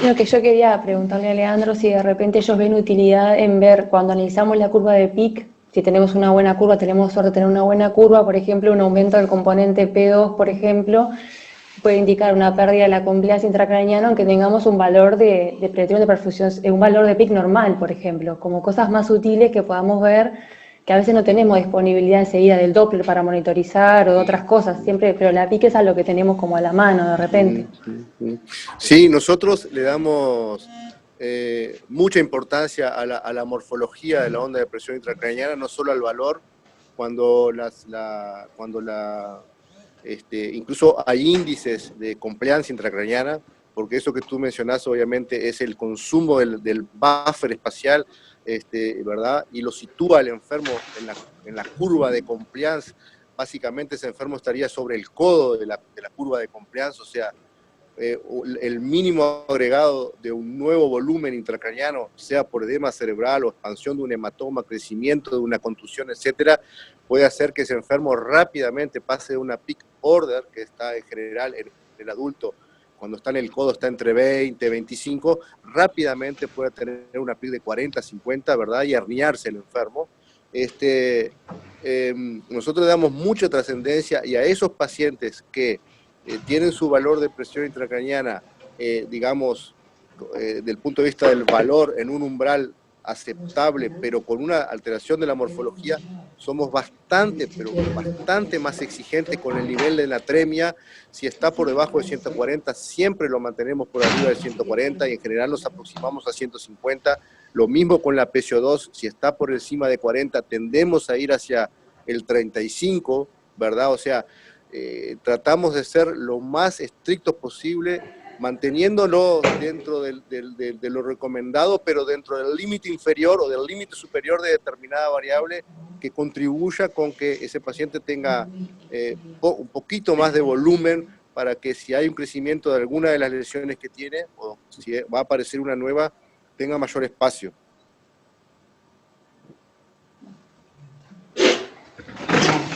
Speaker 12: Lo que yo quería preguntarle a Leandro, si de repente ellos ven utilidad en ver, cuando analizamos la curva de PIC, si tenemos una buena curva, tenemos suerte de tener una buena curva, por ejemplo, un aumento del componente P2, por ejemplo, puede indicar una pérdida de la compliance intracraniana, aunque tengamos un valor de pretensão de perfusión, un valor de PIC normal, por ejemplo, como cosas más sutiles que podamos ver, que a veces no tenemos disponibilidad enseguida del Doppler para monitorizar o de otras cosas, siempre, pero la PIC es algo que tenemos como a la mano de repente.
Speaker 8: Sí, nosotros le damos mucha importancia a la morfología de la onda de presión intracraniana, no solo al valor, incluso hay índices de compliance intracraniana, porque eso que tú mencionás obviamente es el consumo del buffer espacial, ¿verdad? Y lo sitúa el enfermo en la curva de compliance. Básicamente ese enfermo estaría sobre el codo de la curva de compliance, o sea, el mínimo agregado de un nuevo volumen intracraniano, sea por edema cerebral o expansión de un hematoma, crecimiento de una contusión, etcétera, puede hacer que ese enfermo rápidamente pase de una peak order, que está en general en el adulto, cuando está en el codo está entre 20 y 25, rápidamente puede tener una PIC de 40, 50, ¿verdad? Y herniarse el enfermo. Nosotros le damos mucha trascendencia y a esos pacientes que tienen su valor de presión intracraniana, digamos, del punto de vista del valor en un umbral aceptable, pero con una alteración de la morfología, somos bastante, pero bastante más exigentes con el nivel de natremia. Si está por debajo de 140, siempre lo mantenemos por arriba de 140 y en general nos aproximamos a 150. Lo mismo con la PCO2, si está por encima de 40, tendemos a ir hacia el 35, ¿verdad? O sea, tratamos de ser lo más estrictos posible, manteniéndolo dentro de lo recomendado, pero dentro del límite inferior o del límite superior de determinada variable que contribuya con que ese paciente tenga un poquito más de volumen para que si hay un crecimiento de alguna de las lesiones que tiene, o si va a aparecer una nueva, tenga mayor espacio.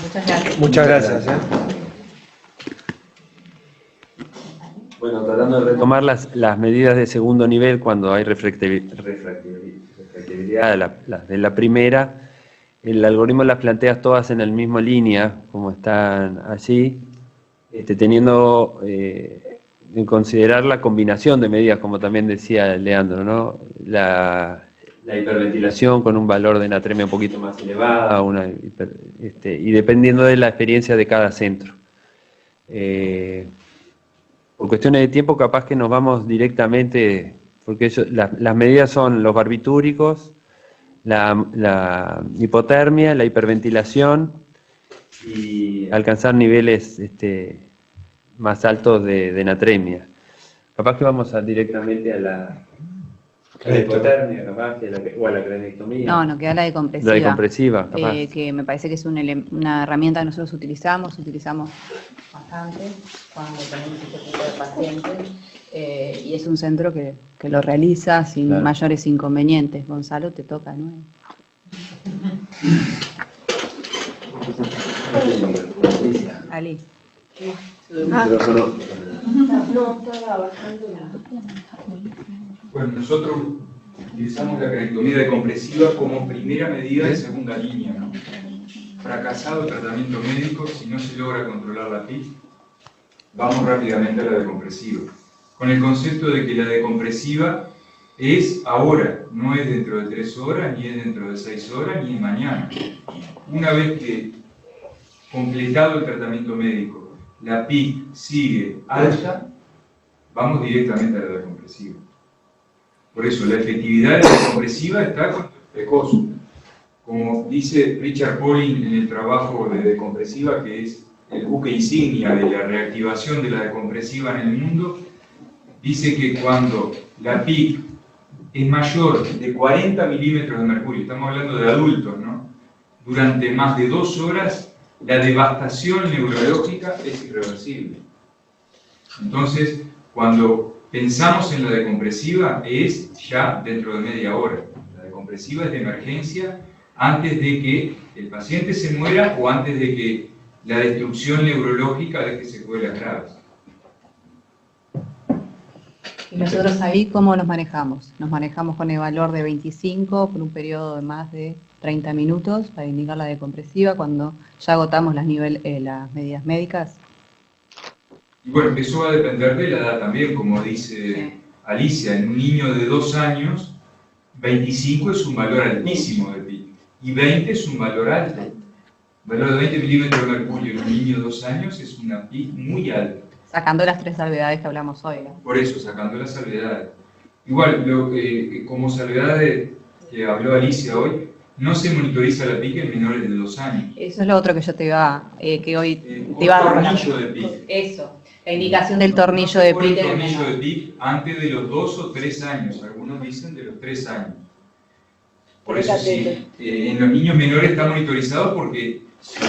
Speaker 2: Muchas gracias.
Speaker 5: Muchas gracias.
Speaker 3: Bueno, tratando de retomar las medidas de segundo nivel cuando hay refractividad de la primera, el algoritmo las planteas todas en la misma línea, como están allí, teniendo en considerar la combinación de medidas, como también decía Leandro, ¿no? La hiperventilación con un valor de natremia un poquito más elevada, y dependiendo de la experiencia de cada centro. Por cuestiones de tiempo capaz que nos vamos directamente, porque las medidas son los barbitúricos, la hipotermia, la hiperventilación y alcanzar niveles más altos de natremia. Capaz que vamos directamente a la hipotermia, capaz, o a la cranectomía.
Speaker 2: No, nos queda la decompresiva.
Speaker 3: La decompresiva, capaz.
Speaker 2: Que me parece que es una herramienta que nosotros utilizamos bastante cuando tenemos este tipo de pacientes, y es un centro que lo realiza sin mayores inconvenientes. Gonzalo, te toca, ¿no? Ali.
Speaker 11: Bueno, nosotros utilizamos la cranectomía decompresiva como primera medida de segunda línea, ¿no? Fracasado el tratamiento médico, si no se logra controlar la PIC, vamos rápidamente a la decompresiva. Con el concepto de que la decompresiva es ahora, no es dentro de 3 horas, ni es dentro de 6 horas, ni es mañana. Una vez que completado el tratamiento médico, la PIC sigue alta, vamos directamente a la decompresiva. Por eso, la efectividad de la decompresiva está con el precoz. Como dice Richard Pauling en el trabajo de decompresiva, que es el buque insignia de la reactivación de la decompresiva en el mundo, dice que cuando la PIC es mayor de 40 milímetros de mercurio, estamos hablando de adultos, ¿no? Durante más de 2 horas, la devastación neurológica es irreversible. Entonces, cuando pensamos en la decompresiva, es ya dentro de media hora. La decompresiva es de emergencia antes de que el paciente se muera o antes de que la destrucción neurológica deje secuelas graves.
Speaker 2: Y nosotros ahí, ¿cómo nos manejamos? Nos manejamos con el valor de 25 por un periodo de más de 30 minutos para indicar la decompresiva cuando ya agotamos las medidas médicas.
Speaker 11: Y bueno, eso va a depender de la edad también, como dice Alicia, en un niño de 2 años, 25 es un valor altísimo de PIC, y 20 es un valor alto. El valor de 20 milímetros de mercurio en un niño de 2 años es una PIC muy alta.
Speaker 2: Sacando las 3 salvedades que hablamos hoy, ¿no?
Speaker 11: Por eso, sacando las salvedades. Igual, como salvedades que habló Alicia hoy, no se monitoriza la PIC en menores de 2 años.
Speaker 2: Eso es lo otro que yo te iba
Speaker 11: a tornillo de PIC.
Speaker 2: Eso. La indicación del tornillo de PIC.
Speaker 11: El tornillo de PIC antes de los 2 o 3 años, algunos dicen de los 3 años. Por eso sí, en los niños menores está monitorizado porque se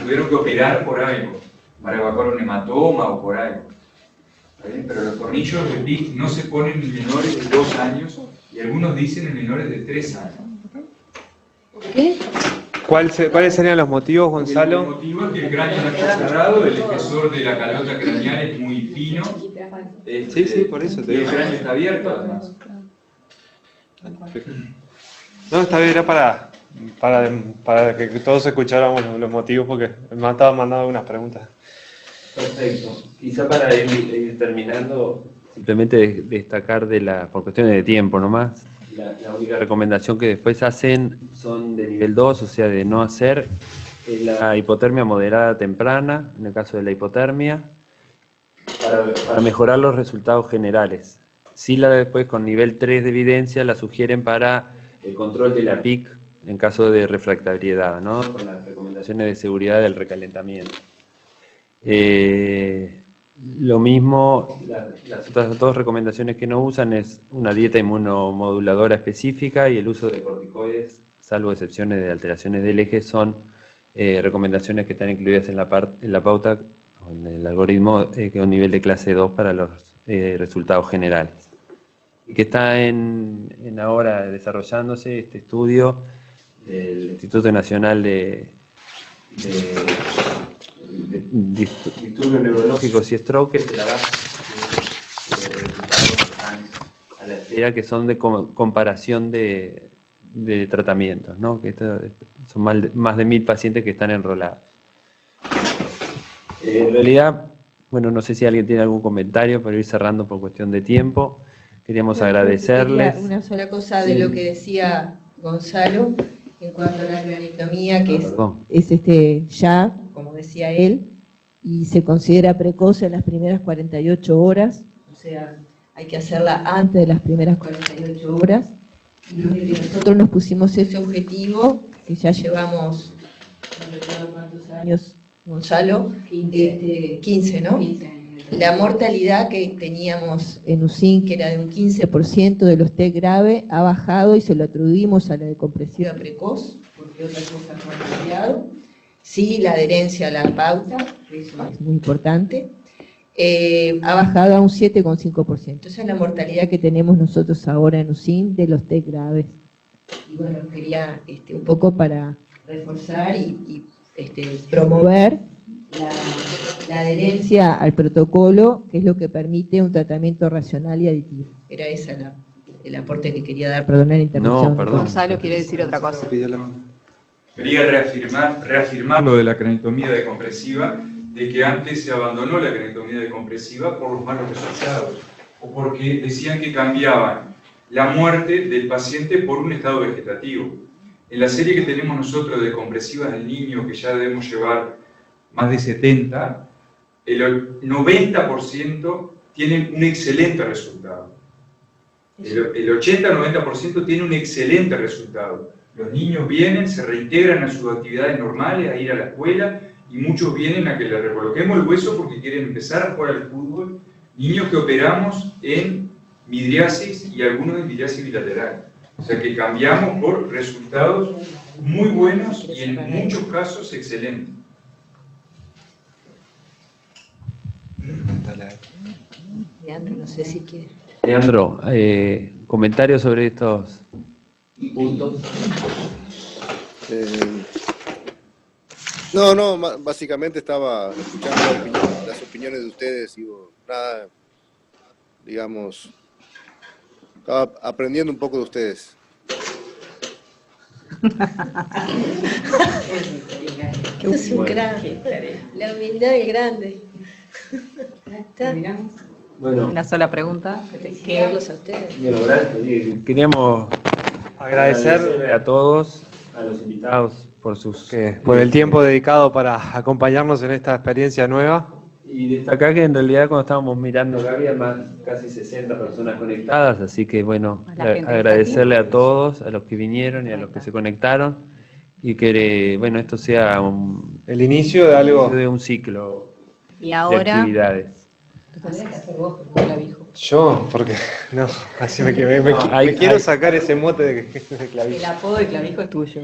Speaker 11: tuvieron que operar por algo, para evacuar un hematoma o por algo. ¿Está bien? Pero los tornillos de PIC no se ponen en menores de 2 años y algunos dicen en menores de 3 años.
Speaker 2: ¿Por qué?
Speaker 5: ¿Cuáles serían los motivos, Gonzalo?
Speaker 11: El motivo es que el cráneo no está cerrado, el espesor de la calota craneal es muy fino.
Speaker 5: Sí, por eso te digo.
Speaker 11: El cráneo está abierto, además.
Speaker 5: No, está bien, era para que todos escucháramos los motivos, porque me han estado mandando algunas preguntas.
Speaker 3: Perfecto. Quizá para ir terminando, simplemente destacar por cuestiones de tiempo nomás, La única recomendación que después hacen son de nivel 2, o sea, de no hacer la hipotermia moderada temprana, en el caso de la hipotermia, para mejorar los resultados generales. Sí, la después con nivel 3 de evidencia la sugieren para el control de la PIC en caso de refractariedad, ¿no? Con las recomendaciones de seguridad del recalentamiento. Lo mismo, las otras dos recomendaciones que no usan es una dieta inmunomoduladora específica y el uso de corticoides, salvo excepciones de alteraciones del eje, son recomendaciones que están incluidas en la pauta, en el algoritmo que es un nivel de clase 2 para los resultados generales. Y que está en ahora desarrollándose este estudio del Instituto Nacional de Disturbios Neurológicos y Stroke, que se la da a la espera, que son de comparación de tratamientos, ¿no? Que son más de 1000 pacientes que están enrolados. En realidad, bueno, no sé si alguien tiene algún comentario para ir cerrando por cuestión de tiempo. Queríamos agradecerles.
Speaker 9: Una sola cosa de lo que decía Gonzalo en cuanto a la craniotomía, que es ya, como decía él, y se considera precoz en las primeras 48 horas, o sea, hay que hacerla antes de las primeras 48 horas. Y nosotros nos pusimos ese objetivo, que ya llevamos, no recuerdo cuántos años, Gonzalo, 15, ¿no? 15. La mortalidad que teníamos en UCIN, que era de un 15% de los TEC grave, ha bajado y se lo atribuimos a la decompresiva precoz, porque otras cosas no han cambiado. Sí, la adherencia a la pauta, eso es muy importante, ha bajado a un 7,5%. Esa es la mortalidad que tenemos nosotros ahora en UCIN de los TEC graves. Y bueno, quería un poco para reforzar y promover la adherencia al protocolo, que es lo que permite un tratamiento racional y aditivo. Era ese el aporte que quería dar, perdonar la interrupción.
Speaker 3: No, perdón.
Speaker 2: Gonzalo quiere decir otra cosa.
Speaker 11: Quería reafirmar lo de la craniotomía decompresiva, de que antes se abandonó la craniotomía decompresiva por los malos resultados, o porque decían que cambiaban la muerte del paciente por un estado vegetativo. En la serie que tenemos nosotros de decompresivas del niño, que ya debemos llevar más de 70, el 90% tienen un excelente resultado. El 80-90% tiene un excelente resultado. Los niños vienen, se reintegran a sus actividades normales, a ir a la escuela, y muchos vienen a que les recoloquemos el hueso porque quieren empezar a jugar al fútbol. Niños que operamos en midriasis y algunos en midriasis bilateral. O sea que cambiamos por resultados muy buenos y en muchos casos excelentes.
Speaker 9: Leandro, no sé si quiere.
Speaker 3: Leandro, comentarios sobre estos puntos.
Speaker 8: No, básicamente estaba escuchando las opiniones de ustedes y nada, digamos, estaba aprendiendo un poco de ustedes.
Speaker 9: Es un gran, la humildad es grande.
Speaker 2: Bueno, una sola pregunta.
Speaker 9: Quererlos a ustedes.
Speaker 3: Queríamos agradecerle a todos, a los invitados,
Speaker 5: por el tiempo dedicado para acompañarnos en esta experiencia nueva.
Speaker 3: Y destacar que en realidad cuando estábamos mirando acá había casi 60 personas conectadas, así que bueno, agradecerle a todos, a los que vinieron y a los que se conectaron, y que bueno, esto sea
Speaker 5: el inicio de algo,
Speaker 3: de un ciclo
Speaker 2: y ahora,
Speaker 3: de actividades.
Speaker 5: Yo, porque no, así me quiero sacar ese mote de clavijo.
Speaker 2: El apodo de clavijo es tuyo.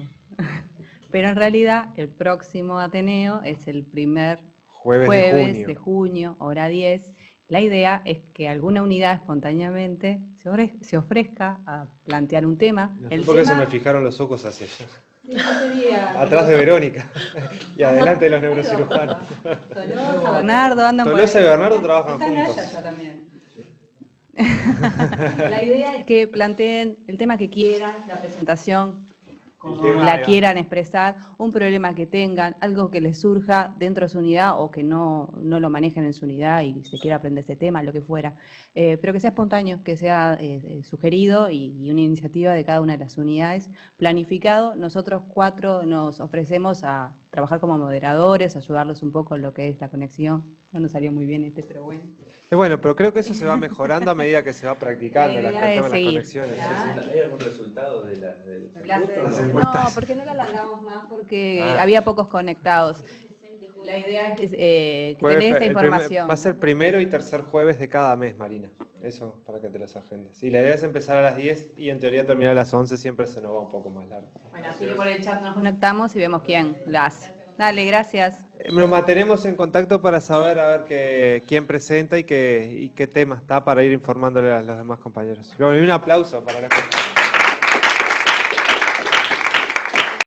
Speaker 2: Pero en realidad el próximo Ateneo es el primer jueves de junio, hora 10. La idea es que alguna unidad espontáneamente se ofrezca a plantear un tema.
Speaker 5: No sé por qué se me fijaron los ojos hacia allá. Atrás de Verónica y adelante de los neurocirujanos.
Speaker 2: Tolosa, Bernardo, andan por ahí.
Speaker 5: Tolosa y Bernardo trabajan juntos.
Speaker 2: Allá también. La idea es que planteen el tema que quieran, la presentación como la quieran expresar, un problema que tengan, algo que les surja dentro de su unidad o que no lo manejen en su unidad y se quiera aprender ese tema, lo que fuera. Pero que sea espontáneo, que sea sugerido y una iniciativa de cada una de las unidades, planificado. Nosotros 4 nos ofrecemos a trabajar como moderadores, ayudarlos un poco en lo que es la conexión. No nos salió muy bien pero bueno.
Speaker 5: Bueno, pero creo que eso se va mejorando a medida que se va practicando las conexiones.
Speaker 10: Claro. ¿Hay algún resultado de
Speaker 2: No, porque no la alargamos más porque había pocos conectados. La idea es que tener esta información.
Speaker 5: Va a ser primero y tercer jueves de cada mes, Marina. Eso para que te las agendes. Y la idea es empezar a las 10 y en teoría terminar a las 11, siempre se nos va un poco más largo.
Speaker 2: Bueno, así que por el chat nos conectamos y vemos quién la hace. Dale, gracias.
Speaker 5: Nos mantenemos en contacto para saber a ver quién presenta y qué tema está para ir informándole a los demás compañeros. Y un aplauso para la